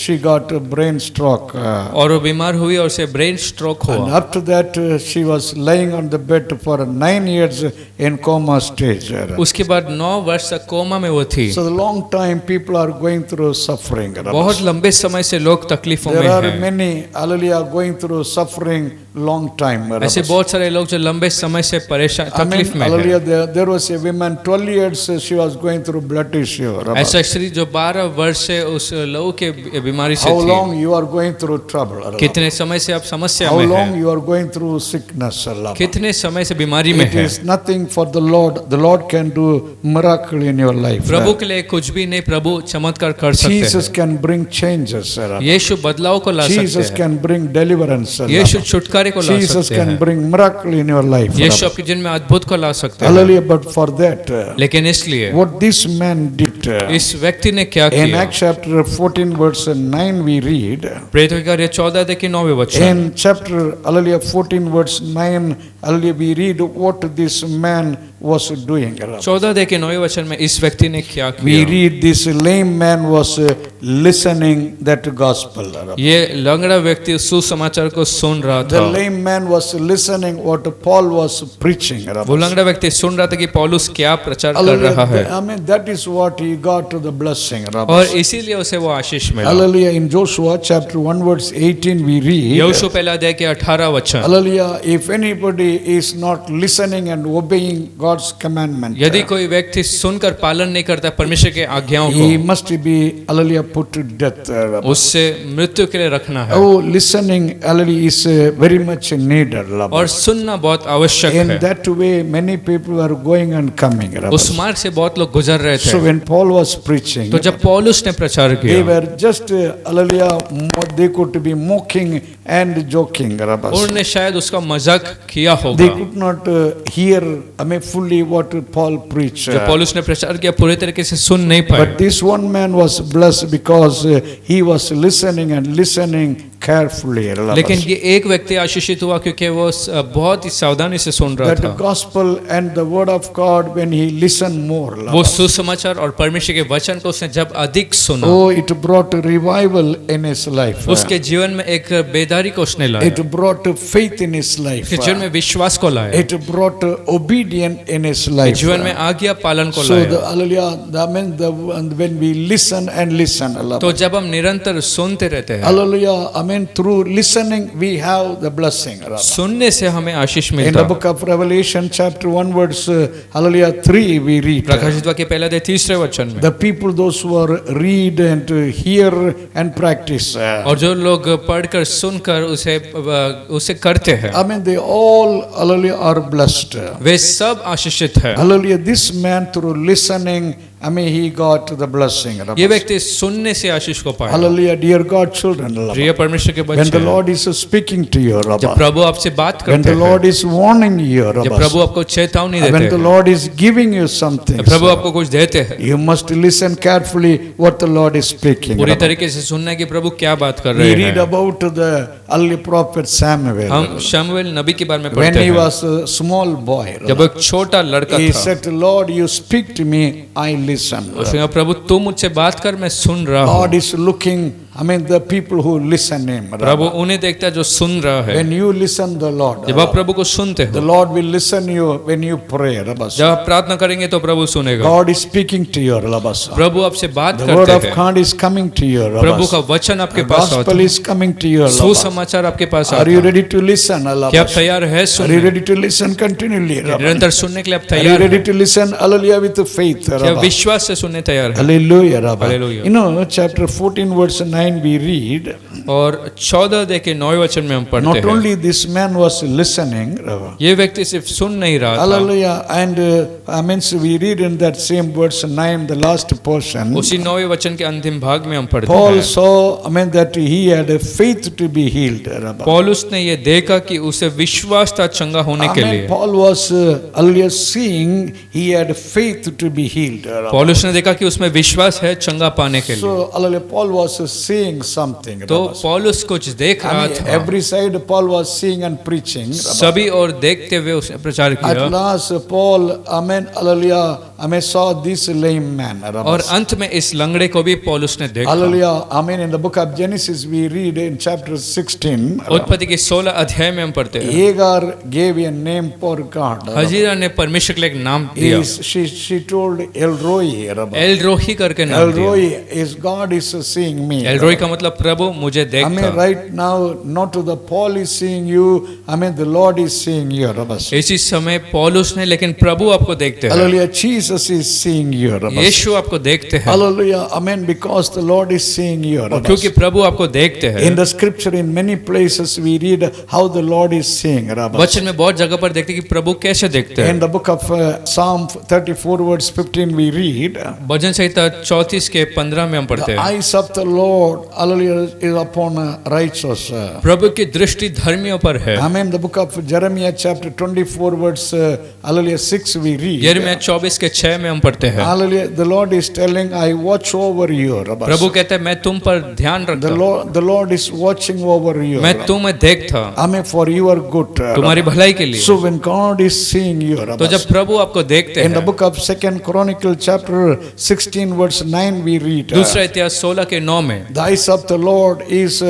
she got a brain stroke. और वो बीमार हुई और उसे ब्रेन स्ट्रोक And हुआ। after that, she was lying on the bed for 9 years in coma stage. उसके बाद 9 वर्ष तक कोमा में वो थी। So the long time people are going through suffering. बहुत लंबे समय से लोग तकलीफों में There are हैं। many, hallelujah, going through suffering long time. ऐसे बहुत सारे लोग जो लंबे समय से परेशान तकलीफ में Hallelujah, हैं। there was a woman, 12 years she was going through blood issue. ऐसा स्त्री जो 12 वर्ष से उस लहू के बीमारी से How थी। long you are going through trouble? कितने समय से आप समस्या How में long हैं? you are going through sickness? कितने समय से बीमारी में It हैं? is nothing for the Lord. The Lord can do miracle in your life. प्रभु के लिए कुछ भी नहीं, प्रभु चमत्कार कर सकते Jesus हैं। can bring changes. यीशु बदलाव को ला Jesus सकते हैं। can bring deliverance. यीशु छुटकारे को ला Jesus सकते can हैं। bring miracle in your life. यीशु आपके जीवन में अद्भुत को ला सकते हैं। Hallelujah. But for that, लेकिन इसलिए what this man did, it? इस व्यक्ति ने क्या In किया? Acts chapter 14 verse 9 we read, प्रेरितों के कार्य 14-9 वचन। in chapter hallelujah 14 verse 9 hallelujah we read what this man was doing. 14-9 वचन में इस व्यक्ति ने क्या We किया? read this lame man was listening that gospel. ये लंगड़ा व्यक्ति सुसमाचार को सुन रहा The था। lame man was listening what Paul was preaching. वो लंगड़ा व्यक्ति सुन रहा था कि पौलुस क्या प्रचार कर रहा है, I mean that is what he got to the blessing. और इसीलिए उसे वो आशीष मिला। Hallelujah. In Joshua chapter 1 verse 18 we read, यहोशू पहला अध्याय के 18 वचन। hallelujah, if anybody is not listening and obeying God's commandment, यदि कोई व्यक्ति सुनकर पालन नहीं करता परमेश्वर के आज्ञाओं he को, must be hallelujah put to death. उससे मृत्यु के लिए रखना है। Oh, listening hallelujah is very much needed. और सुनना बहुत आवश्यक In है। that way many people are going and coming. उस मार्ग से बहुत लोग गुजर रहे So थे। when Paul was preaching, तो जब पौलुस ने प्रचार they किया, were just hallelujah, they could be mocking and joking. उन्होंने शायद उसका मजाक किया They होगा। could not hear, I mean, fully what Paul preached. जब पौलुस ने प्रचार किया पूरे तरीके से सुन नहीं But पाए, this one man was blessed because he was listening and listening carefully. लेकिन ये एक व्यक्ति आशीषित हुआ क्योंकि वो बहुत ही सावधानी से सुन रहा That था। gospel and the word of God, when he listened more, वो सुसमाचार और परमेश्वर के वचन को उसने जब अधिक सुना, oh, it brought a revival in his life. उसके जीवन में एक बेदारी को उसने लाया, It brought faith in his life. उसके जीवन में विश्वास को लाया, It brought obedience in his life. जीवन में आज्ञा पालन को So the लाया। hallelujah, I mean when we listen and listen, तो जब हम निरंतर सुनते रहते हैं, hallelujah, I mean through listening we have the blessing. सुनने से हमें आशीष In the मिलता। book of Revelation chapter 1 verse hallelujah 3 we read, प्रकाशित वाक्य पहला अध्याय 3 वचन में, the people those who are read and hear and practice, और जो लोग पढ़कर सुनकर उसे करते हैं, I mean they all hallelujah are blessed. वे सब आशीषित है। Hallelujah, this man through listening, I mean he got the blessing. ये व्यक्ति सुनने से आशीष को पाया। Hallelujah, dear God children, प्रिय परमेश्वर के when the बच्चे, Lord is speaking to you, जब प्रभु आपसे बात when करते the हैं, Lord is warning you, जब प्रभु आपको चेतावनी देते when the हैं, Lord is giving you something, जब प्रभु आपको कुछ देते हैं, you must listen carefully what the Lord is speaking. पूरी तरीके से सुनना है कि प्रभु क्या बात कर We रहे read हैं। about the early prophet Samuel. हम शमूएल नबी के बारे में When पढ़ते he हैं, was a small boy, जब एक छोटा लड़का he था, said, Lord, you speak to me, I listen. उसने कहा, प्रभु तू मुझसे बात कर, मैं सुन रहा God हूँ। is looking, I mean the people who listen him. प्रभु उन्हें देखता है जो सुन रहा है। When you listen the Lord, जब आप प्रभु को सुनते the हो, Lord will listen you when you pray. जब आप प्रार्थना करेंगे तो प्रभु सुनेगा। God is speaking to you. प्रभु आपसे बात The word of करते हैं, God is coming to you. प्रभु का वचन आपके The पास आता gospel है, is coming to you. सुसमाचार आपके पास Are आता you है। ready to listen? क्या आप तैयार है Are you सुनने? ready to listen continually? निरंतर सुनने के लिए आप Are you तैयार ready हैं? to listen? Hallelujah with faith. क्या विश्वास से सुनने तैयार है? Hallelujah. Hallelujah. You know, chapter 14 verse 9 we read, और 14 अध्याय के 9 वचन में हम पढ़ते not हैं, only this man was listening, ये व्यक्ति सिर्फ सुन नहीं रहा था, hallelujah, and I mean so we read in that same verse 9 the last portion, उसी 9वें वचन के अंतिम भाग में हम पढ़ते Paul हैं, saw, I mean that he had a faith to be healed. पौलुस ने ये देखा कि उसे विश्वास था चंगा होने के I mean, लिए। Paul was earlier seeing he had faith to be healed. पौलुस ने देखा कि उसमें विश्वास है चंगा पाने के लिए, So hallelujah, Paul was seeing something. तो पौलुस कुछ देख रहा I mean, था। every side Paul was seeing and preaching. सभी और देखते हुए उसने प्रचार At किया, last Paul, amen, hallelujah, amen, saw this lame man. और अंत में इस लंगड़े को भी पौलुस ने देखा। Hallelujah, amen. In the book of Genesis we read in chapter 16, उत्पत्ति के 16 अध्याय में हम पढ़ते हैं, Hagar gave a name for God. Hazira ने परमेश्वर के लिए एक नाम दिया, She told Elroy. एल रोही करके नाम दिया। Elroy is God is seeing me. L रोही का मतलब प्रभु मुझे I mean, देखता। right now, not the Paul is seeing you, I mean, the Lord is seeing you. इसी समय पौलुस ने, लेकिन प्रभु आपको देखते हैं, Hallelujah, Jesus is seeing you. यीशु आपको देखते हैं, Hallelujah, amen, because the Lord is seeing you. और क्योंकि प्रभु आपको देखते हैं। In the scripture, in many places, we read how the Lord is seeing. वचन में बहुत जगह पर देखते हैं कि प्रभु कैसे देखते In हैं। the book of Psalm 34, verse 15, we read, भजन संहिता 34 के 15 में हम पढ़ते the हैं, eyes of the Lord, hallelujah, is upon righteous. प्रभु की दृष्टि धर्मियों पर है। Amen. The book of Jeremiah, chapter 24, verse hallelujah 6, we read. यिर्मयाह 24 के 6 में हम पढ़ते हैं, Hallelujah. The Lord is telling, I watch over you. Rabba. प्रभु कहते हैं मैं तुम पर ध्यान रखता हूँ, The Lord is watching over you. मैं तुम्हें देखता हूँ, I mean, for your good. तुम्हारी भलाई के लिए। So when God is seeing you, तो Rabba, जब प्रभु आपको देखते in the हैं, book of 2nd Chronicle chapter 16 verse 9 we read, दूसरा इतिहास 16 के 9 में, the eyes of the Lord is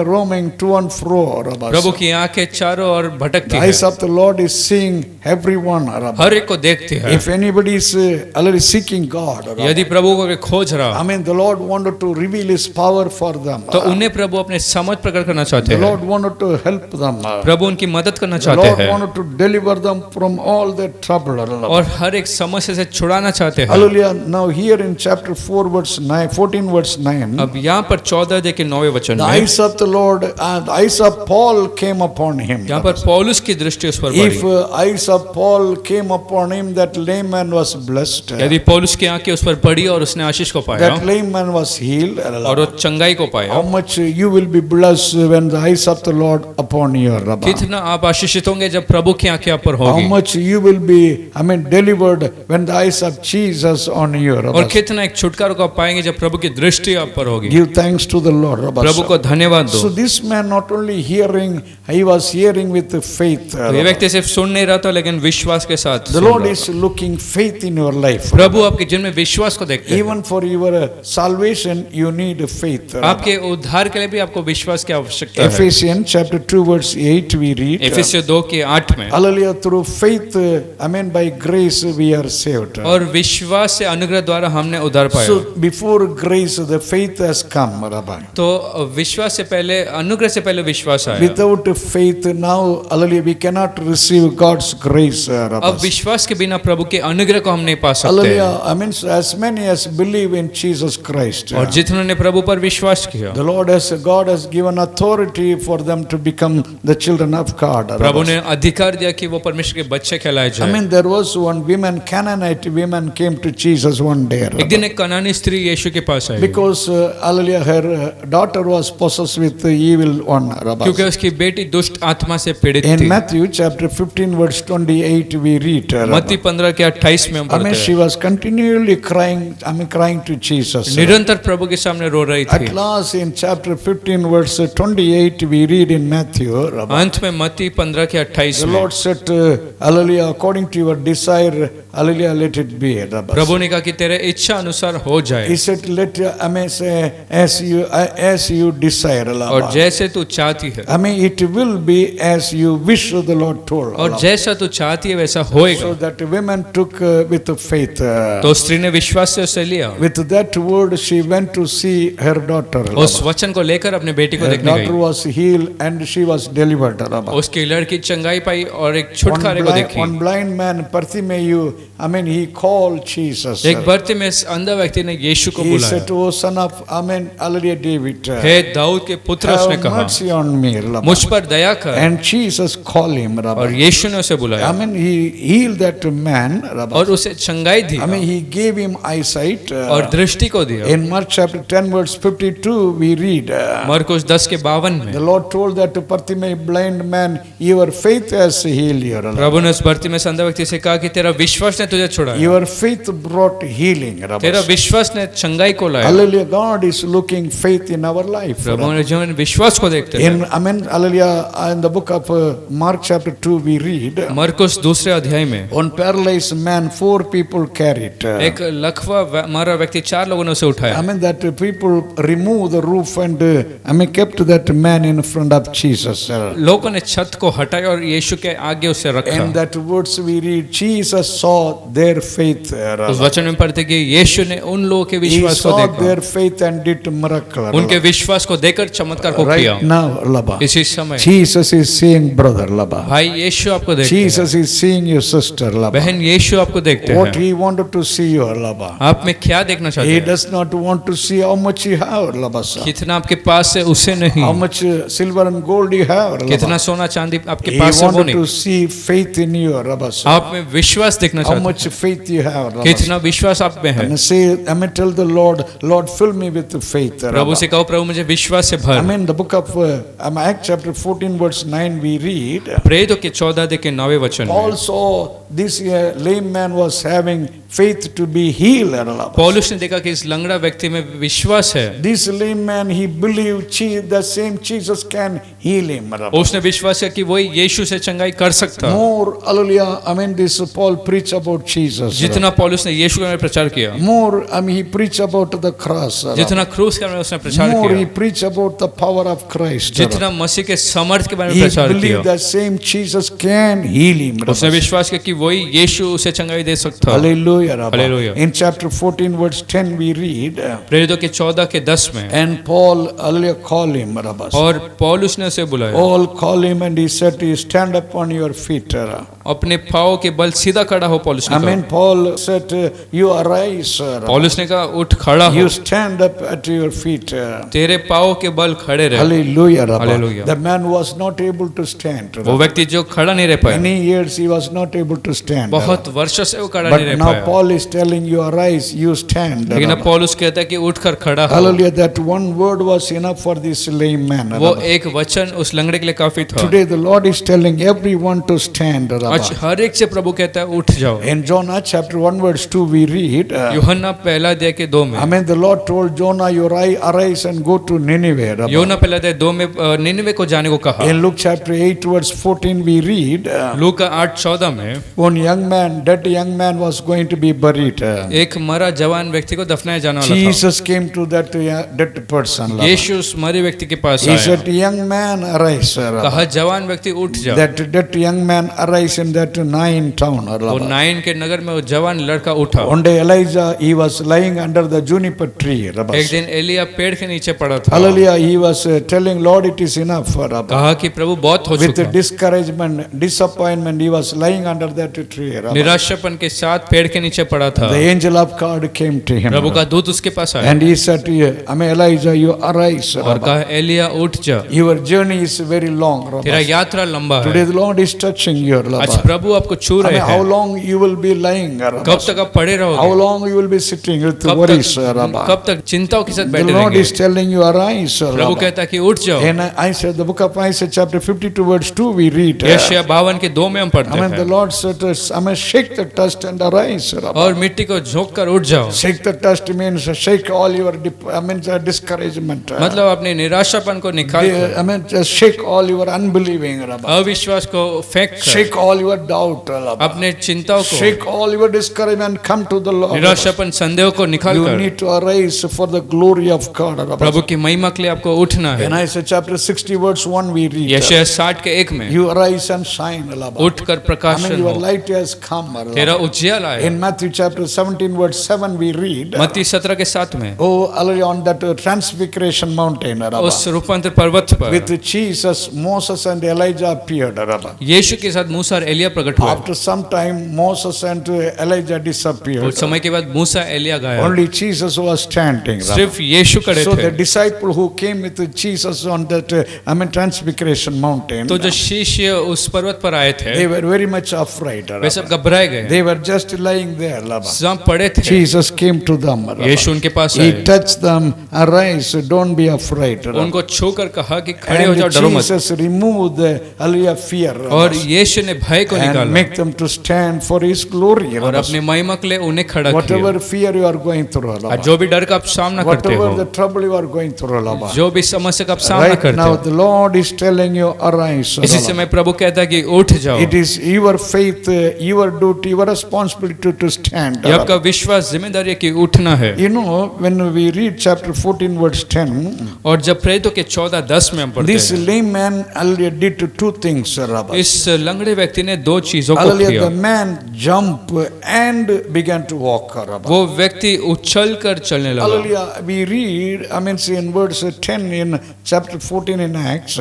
roaming to and fro. Rabba. प्रभु की आंखें चारों ओर भटकती The है, eyes of the Lord is seeing everyone. Rabba. हर एक को देखती है। If anybody is already seeking God, Rabba, यदि प्रभु को खोज रहा, I mean, the Lord wanted to reveal His power for them. तो उन्हें प्रभु अपने समझ प्रकट करना चाहते The हैं, Lord wanted to help them. प्रभु उनकी मदद करना The चाहते Lord हैं wanted to deliver them from all their trouble. और हर एक समस्या से छुड़ाना चाहते हैं। Hallelujah. Now here in chapter 4 verse 9, 14 verse 9, अब यहाँ पर 14 अध्याय के 9वें वचन the में, eyes of the Lord, the eyes of Paul came upon him. यहाँ पर पौलुस की दृष्टि उस पर If पड़ी। eyes of Paul came upon him, that lame man was blessed. यदि पौलुस की आंखें उस पर पड़ी और उसने आशीष को पाया That lame man was healed. और वो चंगाई को पाया, How much you will be blessed when the eyes of the Lord upon you, Rabba. कितना आप आशीषित होंगे जब प्रभु की आंखें आप पर How होगी, much you will be, delivered when the eyes of Jesus on you, और Rabba. कितना एक छुटकारा को आप पाएंगे जब प्रभु की दृष्टि आप पर होगी। Give thanks to the Lord, Rabba. प्रभु को धन्यवाद दो। So this man not only hearing, he was hearing with the faith. ये व्यक्ति सिर्फ सुन नहीं रहा था लेकिन विश्वास के साथ The सुन Lord रहा is था। looking faith in your life. प्रभु आपके जीवन में विश्वास को देखते हैं। Even for your salvation, you need faith. आपके उद्धार के लिए भी आपको विश्वास की आवश्यकता है। Ephesians chapter 2 verse 8 we read. एफेसियों 2 के 8 में, Hallelujah, through faith, by grace we are saved. और विश्वास से अनुग्रह द्वारा हमने उद्धार पाया। So before grace, the faith has come, Rabbi. तो विश्वास से पहले, अनुग्रह से पहले विश्वास आया। Without faith now, hallelujah, we cannot receive God's grace, अब Rabbi. विश्वास के बिना प्रभु के अनुग्रह को हम नहीं पा सकते। Hallelujah, as many as believe in Jesus Christ. और जिन्होंने ने प्रभु पर विश्वास किया, God has given authority for them to become the children of God. प्रभु ने अधिकार दिया कि वो परमेश्वर के बच्चे कहलाए जाए। There was one woman, Canaanite woman, came to Jesus one day. एक दिन एक कनानी स्त्री यीशु के पास आई, Because, hallelujah, her daughter was possessed with the evil one. क्योंकि उसकी बेटी दुष्ट आत्मा से पीड़ित In थी। Matthew chapter 15 verse 28 we read. मत्ती 15 के 28 में हम पढ़ते she हैं, was continually crying, crying to Jesus. निरंतर प्रभु के सामने रो रही At थी। last in chapter 15 verse 28 we read in Matthew. अंत में मत्ती 15 के 28 The में Lord said, hallelujah, according to your desire, hallelujah, let it be. प्रभु ने कहा कि तेरे इच्छा अनुसार हो जाए, He said, let say, as you desire. और जैसे तू चाहती है, It will be as you wish, the Lord told. और जैसा तू चाहती है वैसा होएगा। So that women took with faith. तो स्त्री ने विश्वास से उसे लिया, With that word, she went to see her daughter. उस वचन को लेकर अपने बेटी को Her देखने daughter गई। was healed and she was delivered. उसकी लड़की चंगाई पाई और एक छुटकारे को देखी। One blind man, Bartimaeus, he called Jesus. एक भर्ती में अंधा व्यक्ति ने यीशु को He said, बुलाया, "O son of, hallelujah, David, हे दाऊद के पुत्र, उसने have कहा mercy on me." मुझ पर दया कर, And Jesus called him. और यीशु ने उसे बुलाया He healed that man. और उसे चंगाई दी He gave him eyesight. और दृष्टि को दिया। In Mark chapter 10 verse 52 we read. मरकुस 10 के 52 The में Lord told that to Bartimaeus, blind man, your faith has healed you. प्रभु ने उस भर्ती में अंधा व्यक्ति से कहा कि तेरा विश्वास ने तुझे छुड़ाया, Your faith brought healing. तेरा विश्वास ने चंगाई को लाया। Hallelujah. God is looking faith in our life. प्रभु ने जीवन विश्वास को देखते हैं। Hallelujah, in the book of Mark chapter 2 we read. मरकुस दूसरे अध्याय में One paralyzed man, 4 people carried. एक लकवा मारा व्यक्ति 4 लोगों ने उसे उठाया। That people remove the roof and kept that man in front of Jesus. लोगों ने छत को हटाया और यीशु के आगे उसे रखा। In that words we read, Jesus saw their faith. उस वचन में पढ़ते कि यीशु ने उन लोगों के He विश्वास को saw देखा, their faith and did miracle. उनके विश्वास को देखकर चमत्कार को किया। Right now, Laba. इसी समय Jesus is seeing brother, Laba. भाई यीशु आपको देखते Jesus is seeing your sister, हैं, Laba. बहन यीशु आपको देखते What हैं। he wanted to see you, Laba. आप में क्या देखना चाहते He हैं? does not want to see how much you have, Laba. कितना आपके पास है उसे How नहीं, much silver and gold you have, कितना Laba. सोना चांदी आपके He पास है वो wanted to नहीं, see faith in you, Laba. आप में विश्वास देखना How चाहते much faith you have, हैं, Laba. कितना विश्वास आप में है। And say, tell the Lord, Lord, fill me with the faith. प्रभु से कहो, प्रभु मुझे विश्वास से भर। The book of Acts chapter 14 verse 9 we read. प्रेरितों के 14 अध्याय के 9वें वचन Paul में saw this lame man was having faith to be healed. पौलुस ने देखा कि इस लंगड़ा व्यक्ति में विश्वास है, This lame man, he believed the same Jesus can heal him. उसने विश्वास किया कि वही यीशु से चंगाई कर सकता। More, hallelujah, I mean this Paul preach about Jesus. जितना पौलुस ने यीशु के बारे में प्रचार किया, More, I mean he preach about the cross. जितना क्रूस के बारे में उसने प्रचार More, he किया, preach about the power of Christ. जितना मसीह के समर्थ के बारे में He प्रचार believed किया, the same Jesus can heal him. उसने विश्वास किया कि वही यीशु उसे चंगाई दे सकता। Hallelujah. Hallelujah. In chapter 14 verse 10 we read, प्रेरितों के 14:10 में, and Paul, hallelujah, call him. और पौलुस ने उसे बुलाया, Paul call him and he said, stand up on your feet. अपने पाँव के बल सीधा खड़ा हो। पौलुस ने I mean कहा, Paul said, you arise. पौलुस ने कहा उठ खड़ा हो, You stand up at your feet. तेरे पाँव के बल खड़े रहे। Hallelujah. Hallelujah. The man was not able to stand. वो व्यक्ति जो खड़ा नहीं रह पाया, Many years he was not able to stand. बहुत वर्षों से वो खड़ा But नहीं रह now पाया, Paul is telling you arise, you stand. लेकिन अब पौलुस कहता है कि उठकर खड़ा हो। Hallelujah. That one word was enough for this lame man. वो एक वचन उस लंगड़े के लिए काफी था। Today the Lord is telling everyone to stand. आज हर एक से प्रभु कहता है उठ जाओ। In Jonah chapter 1 verse 2 we read, यूहन्ना पहला अध्याय के 2 में, I mean the Lord told Jonah, you arise and go to Nineveh. यूहन्ना पहला अध्याय 2 में निनिवे को जाने को कहा। In Luke chapter 8 verse 14 we read, लूका 8:14 में, one young man, dead young man was going to be buried. एक मरा जवान व्यक्ति को दफनाया जाने वाला था। Jesus came to that dead person. यीशु उस मरे व्यक्ति के पास He आया, said, young man, arise. कहा जवान व्यक्ति उठ जा। That young man arise in that Nain town. वो नाइन के नगर में वो जवान लड़का उठा। One day Elijah, he was lying under the juniper tree. एक दिन एलिया पेड़ के नीचे पड़ा था। Hallelujah. He was telling, Lord, it is enough. कहा कि प्रभु बहुत हो With चुका। discouragement, disappointment, he was lying under that tree. निराशापन के साथ पेड़ के नीचे पड़ा था। The angel of God came to him. प्रभु का दूत उसके पास आया And he said, I mean, Elijah, you arise. और कहा एलिया उठ जा, Your journey is very long. तेरा यात्रा लंबा Today है। the Lord is touching you. आज प्रभु आपको छू I रहे mean, how हैं। long you will be lying? कब तक आप पड़े How रहोगे? long you will be sitting with कब worries? कब तक चिंताओं के साथ The बैठे Lord रहेंगे? is telling you, arise. प्रभु कहता है कि उठ जाओ। And I said, the book of Isaiah chapter 52 verse 2 we read. यशायाह 52 के 2 में हम पढ़ते I mean, the हैं, Lord said, I mean, shake the dust and arise. और मिट्टी को झोंक कर उठ जाओ। Shake the dust means shake all your discouragement. मतलब अपने निराशापन को निकाल कर, I mean, just shake all your unbelieving. अविश्वास को फेंक कर, Shake all your doubt. अपने चिंताओं को, Shake all your discouragement. Come to the Lord. निराशापन संदेह को निकाल You कर need to arise for the glory of God. प्रभु की महिमा के लिए आपको उठना In है। Isaiah chapter 60 verse 1 we read. यशायाह 60 के 1 में, You arise and shine. उठकर I प्रकाशन mean, your हो, light has come. तेरा उज्याला आया। In Matthew chapter 17 verse 7 we read. मत्ती 17 के 7 में, Oh, hallelujah, on that transfiguration mountain. उस रूपांतर पर्वत पर With Jesus, Moses and Elijah appeared. यीशु के साथ मूसा और एलिया प्रकट हुए। After some time, Moses and Elijah disappeared. कुछ समय के बाद मूसा एलिया गायब, Only Jesus was standing. सिर्फ यीशु खड़े So the थे। disciple who came with Jesus on that, transfiguration mountain, तो जो शिष्य उस पर्वत पर आए थे, they were very much afraid. वे सब घबराए गए, They were just lying there. जहाँ पड़े थे। Jesus came to them. यीशु उनके पास He आए, touched them. Arise, don't be afraid. उनको छूकर कहा कि खड़े हो जाओ, And डरो मत। Jesus removed the hallelujah fear और यीशु ने भय को and निकाला make them to stand for His glory. और अपने महिमा के लिए उन्हें खड़ा किया। Whatever fear you are going through, और जो भी डर का आप सामना करते whatever हो, the trouble you are going through, जो भी समस्या का आप सामना right करते now हो, the Lord is telling you, arise. इसी समय प्रभु कहता है कि उठ जाओ। It is your faith, your duty, your responsibility to stand. ये आपका विश्वास जिम्मेदारी है कि उठना है। You know, when we read chapter 14 verse 10, और जब प्रेरितों के 14:10 में हम पढ़ते this हैं, lame man already did two things. इस लंगड़े व्यक्ति ने दो चीजों को Hallelujah, किया। the man jumped and began to walk. वो व्यक्ति उछल कर चलने लगा। Hallelujah, we read, see in verse 10 in chapter 14 in Acts.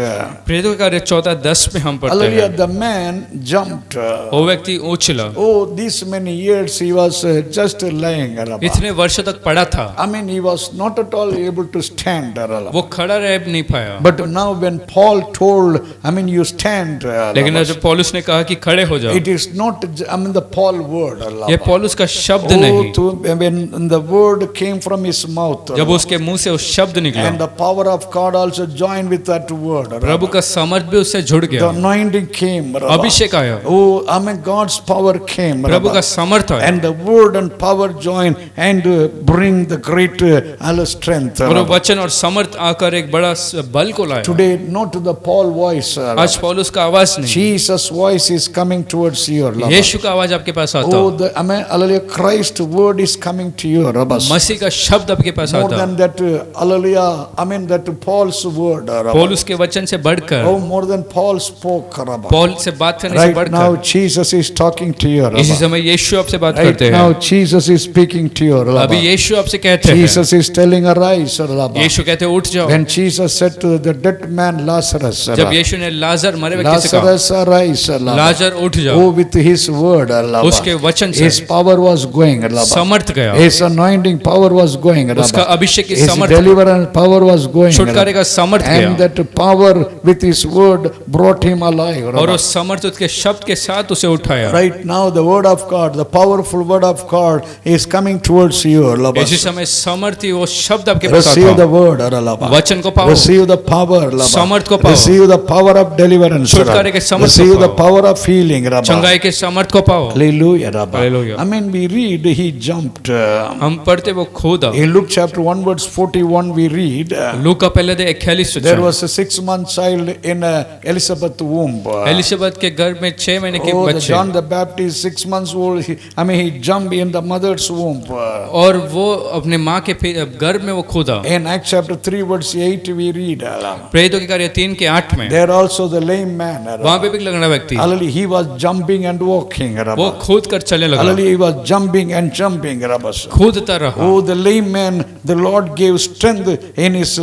प्रेरितों के कार्य 14:10 में हम पढ़ते Hallelujah, हैं, the man jumped. वो व्यक्ति उछला। Oh, these many years he was just lying. इतने वर्षों तक पड़ा था, He was not at all able to stand. वो खड़ा रह नहीं पाया। But now when Paul told, you stand. लेकिन जब पौलुस ने कहा कि खड़े हो जाओ, It is not, the Paul word. ये पौलुस का शब्द Oh, नहीं, when the word came from his mouth. जब उसके मुंह से उस शब्द And निकला, the power of God also joined with that word. प्रभु का सामर्थ भी उससे जुड़ The गया, anointing came. अभिषेक आया, Oh, God's power came. प्रभु का सामर्थ उठाया And the word and power join and bring the great strength. और वो वचन और समर्थ आकर एक बड़ा बल को लाया। Today, not the Paul voice. आज पौलुस का आवाज नहीं, Jesus' voice is coming towards you. यीशु का आवाज आपके पास आता Oh, है, the hallelujah, Christ word is coming to you. मसीह का शब्द आपके पास More आता है, than that, hallelujah, that Paul's word. पौलुस के वचन से बढ़कर, Oh, more than Paul spoke. Paul से बात करने से Right now, बढ़कर Jesus is talking to you. इसी समय यीशु आपसे बात Right करते now, हैं, Jesus is speaking to you. अभी यीशु आपसे कहते हैं, Jesus is telling arise. यीशु कहते हैं उठ जाओ। When Jesus said to the dead man Lazarus, जब यीशु ने लाजर मरे व्यक्ति से कहा, Lazarus arise. लाजर उठ जाओ, Oh, with his word, उसके वचन से his power was going. समर्थ गया, His anointing power was going. उसका अभिषेक की His Samarth, deliverance power was going. छुटकारे का समर्थ And गया, that power with his word brought him alive. और उस समर्थ उसके शब्द के साथ उसे उठाया। Right now, the word of God, the powerful word of God is coming towards you. इसी समय समर्थी वो शब्द आपके पास Receive आता the है, word. वचन को पाओ, Receive the power. समर्थ को पाओ, Receive the power of deliverance. छुटकारे के समर्थ को Receive the पाओ, power of healing. चंगाई के समर्थ को पाओ। Hallelujah. Hallelujah. I mean, we read, he jumped. हम पढ़ते वो खोदा, In Luke chapter 1 verse 41 we read, लूका पहले दे 41 there was a 6-month child in Elizabeth's womb. एलिशबत के गर्भ में 6 महीने के Oh, the बच्चे, John the Baptist 6 months old, he jumped in the mother's womb. और वो अपने माँ के गर्भ में वो खोदा। In Acts chapter 3 verse 8 we read, प्रेरितों के कार्य 3 के 8 में there also the lame man. वहाँ पे भी लंगड़ा व्यक्ति, Hallelujah, he was jumping and walking. वो कूद कर चलने लगा, Hallelujah, he was jumping and jumping. कूदता रहा। Oh, the lame man, the Lord gave strength in his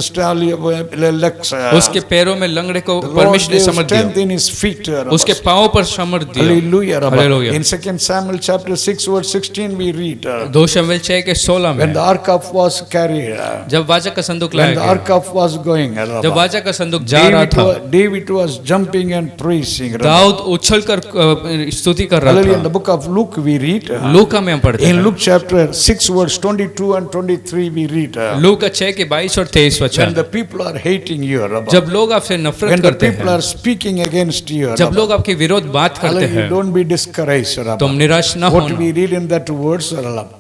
legs. उसके पैरों में लंगड़े को The Lord परमेश्वर ने gave समर्थ strength दिया, in his feet. उसके पांव पर समर्थ दिया। Hallelujah. Hallelujah. In 2 Samuel chapter 6 verse 16 we read, 2 शमूएल 6 के 16 when में the ark of was carried, जब वाचा का संदूक when लाया the गया, ark of was going, जब वाचा का संदूक जा रहा था, David was jumping and praising. Dawood उछल कर स्तुति कर Hallelujah. रहा In the था। book of Luke we read, लूका में हम पढ़ते in हैं, Luke chapter 6 verse 22 and 23 we read, लूका 6 के 22 और 23 when वचन, the people are hating you, जब लोग आपसे नफरत when the करते people हैं, are speaking against you, जब लोग आपके विरोध बात करते Hallelujah, हैं, don't be discouraged. तुम निराश ना What होना। we read in that verse,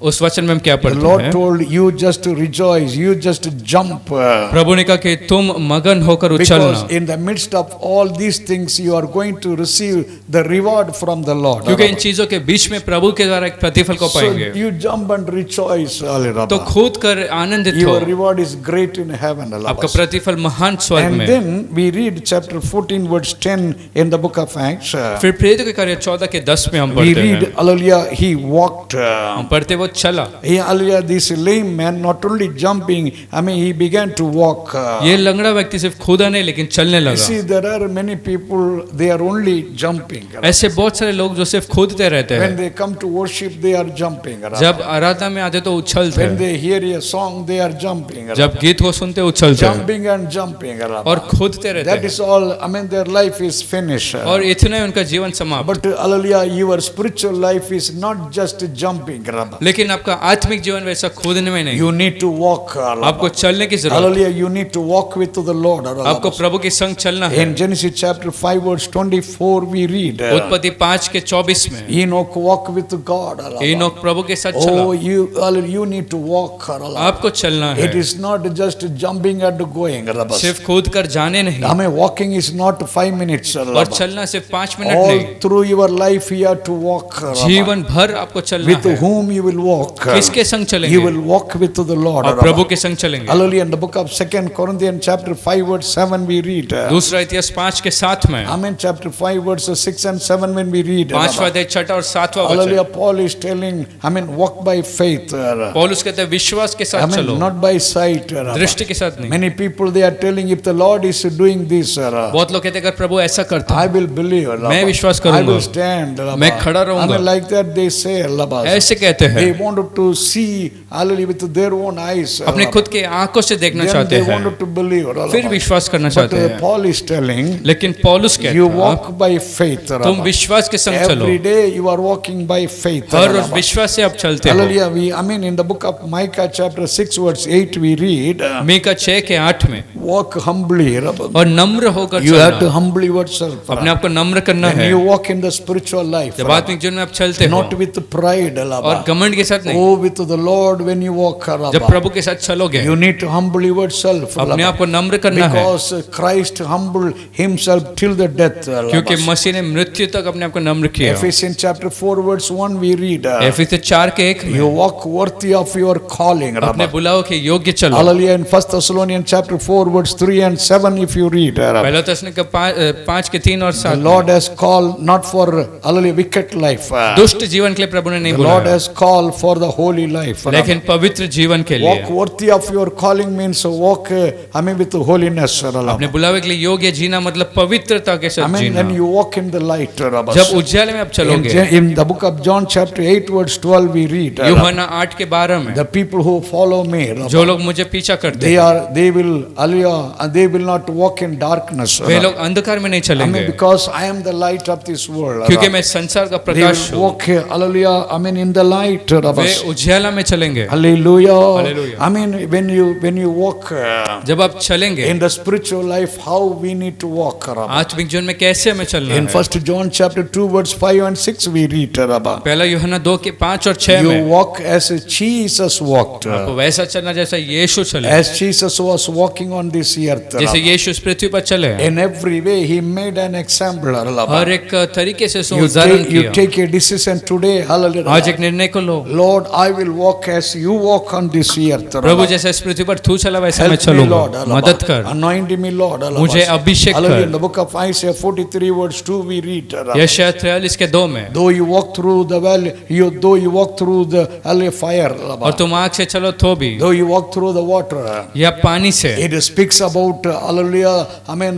उस वचन में हम क्या the पढ़ते Lord हैं? told you just to rejoice, you just jump. प्रभु ने कहा कि तुम मगन होकर Because उछलना, in the midst of all these things, you are going to receive the reward from the Lord. क्योंकि इन चीजों के बीच में प्रभु के द्वारा एक प्रतिफल को So पाएंगे। you jump and rejoice. तो कूद कर आनंदित हो, Your reward is great in heaven. आपका प्रतिफल महान स्वर्ग And में। then we read chapter 14 verse 10 in the book of Acts. फिर प्रेरितों के कार्य 14 के 10 में हम We पढ़ते read, हैं, hallelujah, he walked. हम पढ़ते वो चला। Hallelujah, this lame man not only jumping, he began to walk. ये लंगड़ा व्यक्ति सिर्फ कूदा नहीं लेकिन चलने You लगा। see, there are many people, they are only jumping. ऐसे बहुत सारे लोग जो सिर्फ कूदते रहते When हैं, they come to worship, they are jumping. जब आराधना में आते तो उछलते When हैं, they hear a song, they are jumping. जब गीत को सुनते उछलते हैं Jumping and jumping. और कूदते रहते That हैं, is all, their life is finished. और इतना ही उनका जीवन समाप्त। But hallelujah, your spiritual life is not just jumping. लेकिन आपका आत्मिक जीवन वैसा कूदने में नहीं, You need to walk. आपको चलने की जरूरत, Hallelujah, you need to walk with the Lord. आपको प्रभु के संग चलना है। In Genesis chapter 5 verse 24 we read, उत्पत्ति 5 के 24 में Enoch walk with God. enoch प्रभु के साथ Oh, चला, you need to walk. आपको चलना है, It is not just jumping and going. सिर्फ कूद कर जाने नहीं, Walking is not 5 minutes. और चलना सिर्फ 5 मिनट All नहीं, through your life you have to walk. जीवन भर आपको चलना With है। whom you will walk? किसके संग You चलेंगे? will walk with the Lord. और प्रभु के संग चलेंगे। Hallelujah. In the book of 2 Corinthians chapter 5 verse 7 we read. दूसरा इतिहास 5 के 7 में, Chapter 5 verses 6 and 7 when we read. 5वां अध्याय 6 और 7वां Hallelujah. वचन, Paul is telling, walk by faith. पौलुस कहते हैं विश्वास के साथ चलो, Not by sight. दृष्टि के साथ नहीं। Many people they are telling, if the Lord is doing this, बहुत लोग कहते हैं अगर प्रभु ऐसा करता I will believe. मैं विश्वास I करूंगा, will stand. मैं खड़ा रहूंगा। Like that they say. ऐसे कहते They हैं, wanted to see, hallelujah, with their own eyes. अपने खुद के आंखों से देखना Then चाहते they हैं, wanted to believe. फिर विश्वास करना But चाहते हैं। Paul is telling, लेकिन पौलुस कहता you है walk by faith. तुम विश्वास के संग चलो, Every day you are walking by faith. हर रोज विश्वास से आप चलते हो। Hallelujah. In the book of Micah chapter 6 verse 8 we read, Mika 6 के 8 में, walk humbly. और नम्र होकर You have to चलना, humble yourself. अपने आप को नम्र करना When है। you walk in the spiritual life, जब आत्मिक जीवन में आप चलते हो, not with pride, और Rabba. घमंड के साथ नहीं। Go with the Lord when you walk, जब Rabba. प्रभु के साथ चलोगे You need to humble yourself, अपने Rabba. आप को नम्र करना है, Because Christ humbled himself till the death, Rabba. क्योंकि मसीह ने मृत्यु तक अपने आप को नम्र किया। Ephesians chapter 4 verse 1 we read, एफिसी 4:1 में you walk worthy of your calling, अपने Rabba. बुलाओ के योग्य चलो। Hallelujah. In 1 Thessalonians chapter 4 verse 3 and 7 if you read, Rabba. पहला तस्सलोनिके 5 के 3 और The 7 Lord has called not for, hallelujah, wicked life. दुष्ट जीवन के लिए प्रभु ने नहीं The Lord बुलाया, has called for the holy life. लेकिन पवित्र जीवन के Walk लिए। worthy of your calling means walk, with holiness. अपने बुलावे के लिए योग्य जीना मतलब पवित्रता के साथ When Jeena. you walk in the light. जब उज्याले में आप चलोगे, In the book of John chapter 8 verse 12 we read, यूहन्ना 8:12 में the people who follow me, जो लोग मुझे पीछा करते हैं they will, hallelujah, they will not walk in darkness. वे लोग अंधकार में नहीं चलेंगे, Because I am the light of this world. क्योंकि मैं संसार का They प्रकाश will हूँ। walk, hallelujah, in the light. वे उज्याला में चलेंगे। Hallelujah. Hallelujah. When you walk जब आप चलेंगे in the spiritual life, how we need to walk. आत्मिक जीवन में कैसे हमें चलना In है। 1 John chapter 2 verse 5 and 6 we read, पहला यूहन्ना 2 के 5 और 6 you में walk as Jesus walked. आपको वैसा चलना जैसा यीशु चले, As Jesus was walking on this earth. जैसे यीशु इस पृथ्वी पर चले। In every way he made an example. हर एक तरीके से उसने You उदाहरण take, you किया। take a decision today. आज एक Hallelujah. निर्णय को लो, Lord, I will walk as you walk on this earth. प्रभु जैसे इस पृथ्वी पर तू चला वैसे मैं Help me, Lord. चलूंगा, मदद कर, Anoint me, Lord. मुझे अभिषेक Hallelujah. In कर। the book of Isaiah 43 verse 2 we read, यशायाह 43 के 2 में, though you walk through the valley, though you walk through the fire, और तुम आग से चलो तो भी, though you walk through the water, या पानी से, it speaks about, hallelujah,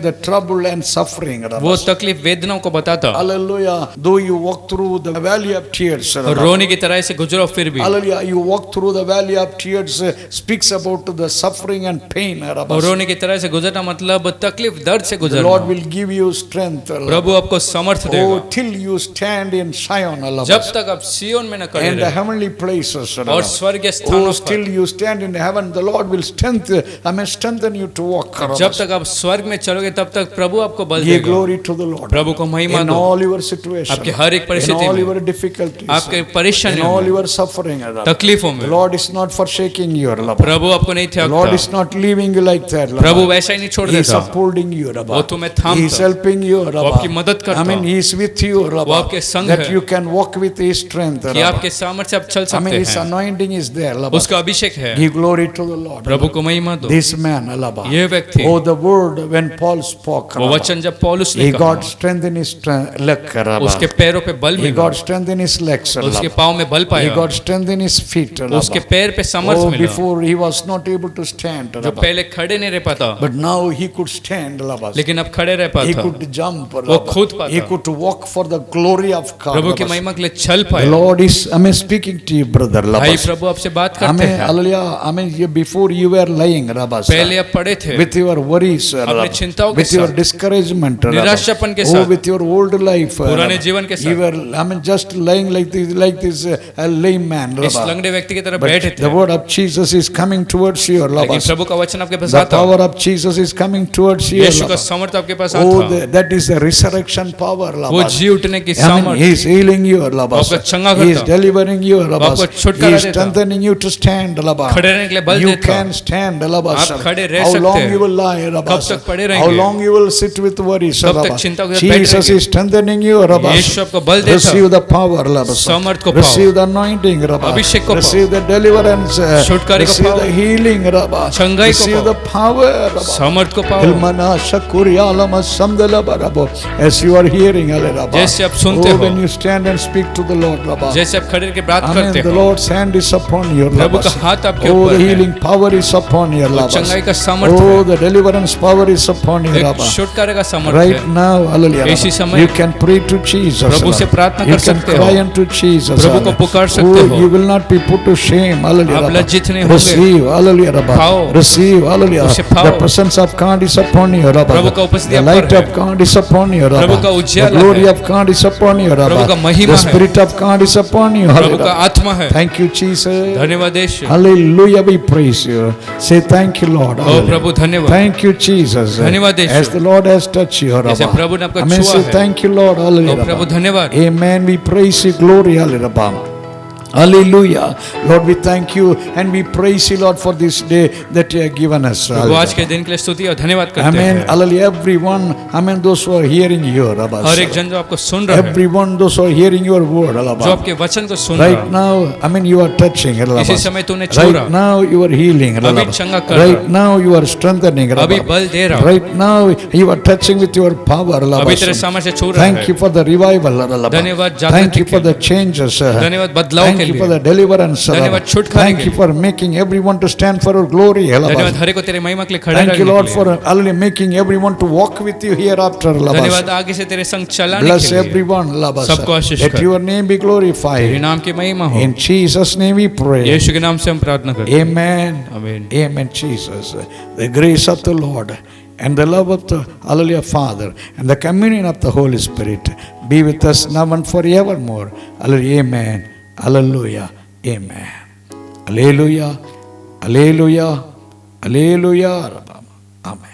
the trouble and suffering. वो तकलीफ वेदनाओं को बताता, Hallelujah. Though you walk through the valley of tears. और रोने की तरह से गुजरो फिर भी, Hallelujah. You walk through the valley of tears speaks about the suffering and pain. और रोने की तरह से गुजरना मतलब तकलीफ दर्द से The Lord गुजरना। will give you strength. प्रभु आपको समर्थ Oh, देगा till you stand in Zion. जब तक आप सियोन में न खड़े And the रहे heavenly places. और स्वर्गीय Oh, स्थानों still पर, you stand in heaven. The Lord will strengthen you to walk. जब तक आप स्वर्ग में चलोगे तब तक प्रभु आपको बल Give देगा। glory to the Lord. प्रभु को महिमा In दो all your situations. आपके हर एक In परिस्थिति all में, your difficulties. आपके In परेशानियों all में, your suffering. तकलीफों The में Lord is not forsaking you. प्रभु आपको नहीं The Lord is त्यागता, not leaving you like that. प्रभु वैसा ही नहीं छोड़ He is देता, upholding you. वो तुम्हें He is थामता, helping you. वो आपकी मदद करता, He is with you. वो आपके संग That है, you can walk with His strength. कि आपके सामर्थ्य से आप चल सकते His हैं, anointing is there. उसका अभिषेक है। Give glory to the Lord. प्रभु को महिमा दो। This man, ये व्यक्ति, oh, the word when Paul spoke, वो वचन जब पौलुस ने he कहा, got strength in his leg. उसके पैरों पे बल He मिला, got strength in his legs. उसके पाँव में बल He पाया, got strength in his feet. उसके पैर पे समर्थ Oh, मिला, before he was not able to stand. जो पहले खड़े नहीं रह पाता, But now he could stand. लेकिन अब खड़े रह He पाता, could jump. वो कूद पाता, He could walk for the glory of God. प्रभु की महिमा के लिए चल The पाया। Lord is, speaking to you, brother. भाई प्रभु आपसे बात करते हैं, Hallelujah. Before you were lying, पहले आप पड़े थे with your worries, अपने चिंताओं के with your साथ, discouragement, निराशापन के oh, साथ, with your old life, पुराने जीवन के you साथ, were, just lying like this lame man. इस लंगड़े व्यक्ति की तरह But बैठे the थे, word of Jesus is coming towards you. लेकिन प्रभु का वचन आपके पास The आता, power of Jesus is coming towards you. यीशु का समर्थ आपके पास Oh, आता, that is the resurrection power. वो जी उठने की He सामर्थ, is healing you. आपका चंगा He is करता, delivering you. आपको He छुटकारा is देता, strengthening you to stand. खड़े रहने के लिए बल You देता, can stand. आप खड़े रह How सकते long हैं, you will lie? कब तक पड़े How रहेंगे, long you will sit with worries? कब तक चिंता के साथ बैठे Jesus रहेंगे, is strengthening you. यीशु आपको बल देता, Receive the power. समर्थ को Receive पाओ, the anointing. अभिषेक को पाओ, Receive the deliverance. छुटकारे को Receive पाओ, the healing. चंगाई को Receive पाओ, the power. समर्थ को पाओ, Ilmana Shakuria Lama Samdala Barabo. As you are hearing, जैसे आप सुनते हो, when you stand and speak to the Lord, जैसे आप खड़े के बात Amen. करते The हो, Lord's hand is upon you. प्रभु का हाथ आपके Oh, ऊपर the है, healing power is upon you. चंगाई का सामर्थ Oh, है, the deliverance power is upon you. एक छुटकारे का सामर्थ Right है, now, hallelujah. इसी समय You can pray to Jesus. प्रभु से प्रार्थना You कर can सकते cry हो, unto Jesus. प्रभु को पुकार सकते Oh, हो, you will not be put to shame. आप Hallelujah. लज्जित नहीं होंगे, Receive. Hallelujah. पाओ, Receive. Hallelujah. उसे पाओ, The presence of God is upon you. प्रभु का उपस्थिति The आप light पर है, of God is upon you. प्रभु का The उज्याला glory है, of God is upon you. प्रभु का महिमा The है, spirit of God is upon you. प्रभु का Hallelujah. आत्मा है, Thank you, Jesus. धन्यवाद यीशु, Hallelujah. We praise you. Say thank you, Lord. O Hallelujah. प्रभु धन्यवाद, Thank you, Jesus. धन्यवाद यीशु, As the Lord has touched you, जैसे Rabba. प्रभु ने आपको Amen. छुआ Say है, thank you, Lord. O Hallelujah. प्रभु धन्यवाद, Amen. We praise you, glory. Hallelujah. Lord, we thank you and we praise you, Lord, for this day that you have given us. प्रभु आज के दिन के लिए स्तुति और धन्यवाद करते Amen. हैं। Hallelujah. Everyone, amen, those who are hearing you, हर एक जन जो आपको सुन रहा है, everyone, those who are hearing your word, जो आपके वचन को सुन रहा right है, now, I mean, you are touching. इसी समय तूने छू Right रहा, now, you are healing. अभी चंगा कर Right रहा, now, you are strengthening. अभी बल दे रहा, Right now, you are touching with your power. अभी तेरे सामर्थ्य से छू रहा है। Thank you for the revival. धन्यवाद Thank जागृति you for के the लिए, changes. धन्यवाद बदलाव के Thank you लिए, for the deliverance. धन्यवाद छुटकारे Thank के you लिए, for making everyone to stand for your glory. धन्यवाद हर एक को तेरे महिमा के लिए खड़े Thank रहने you, के Lord, लिए, for hallelujah, making everyone to walk with you hereafter. धन्यवाद आगे से तेरे संग चलाने Bless के लिए, everyone. सबको आशीष Let कर, your name be तेरे glorified. नाम की महिमा हो, In Jesus' name we pray. यीशु के नाम से हम प्रार्थना करते हैं, Amen. आमीन। Amen, Jesus. The grace of the Lord and the love of the hallelujah Father and the communion of the Holy Spirit be with us now and forevermore. Hallelujah. Amen. Hallelujah. Amen. Hallelujah. Hallelujah. Hallelujah. Amen.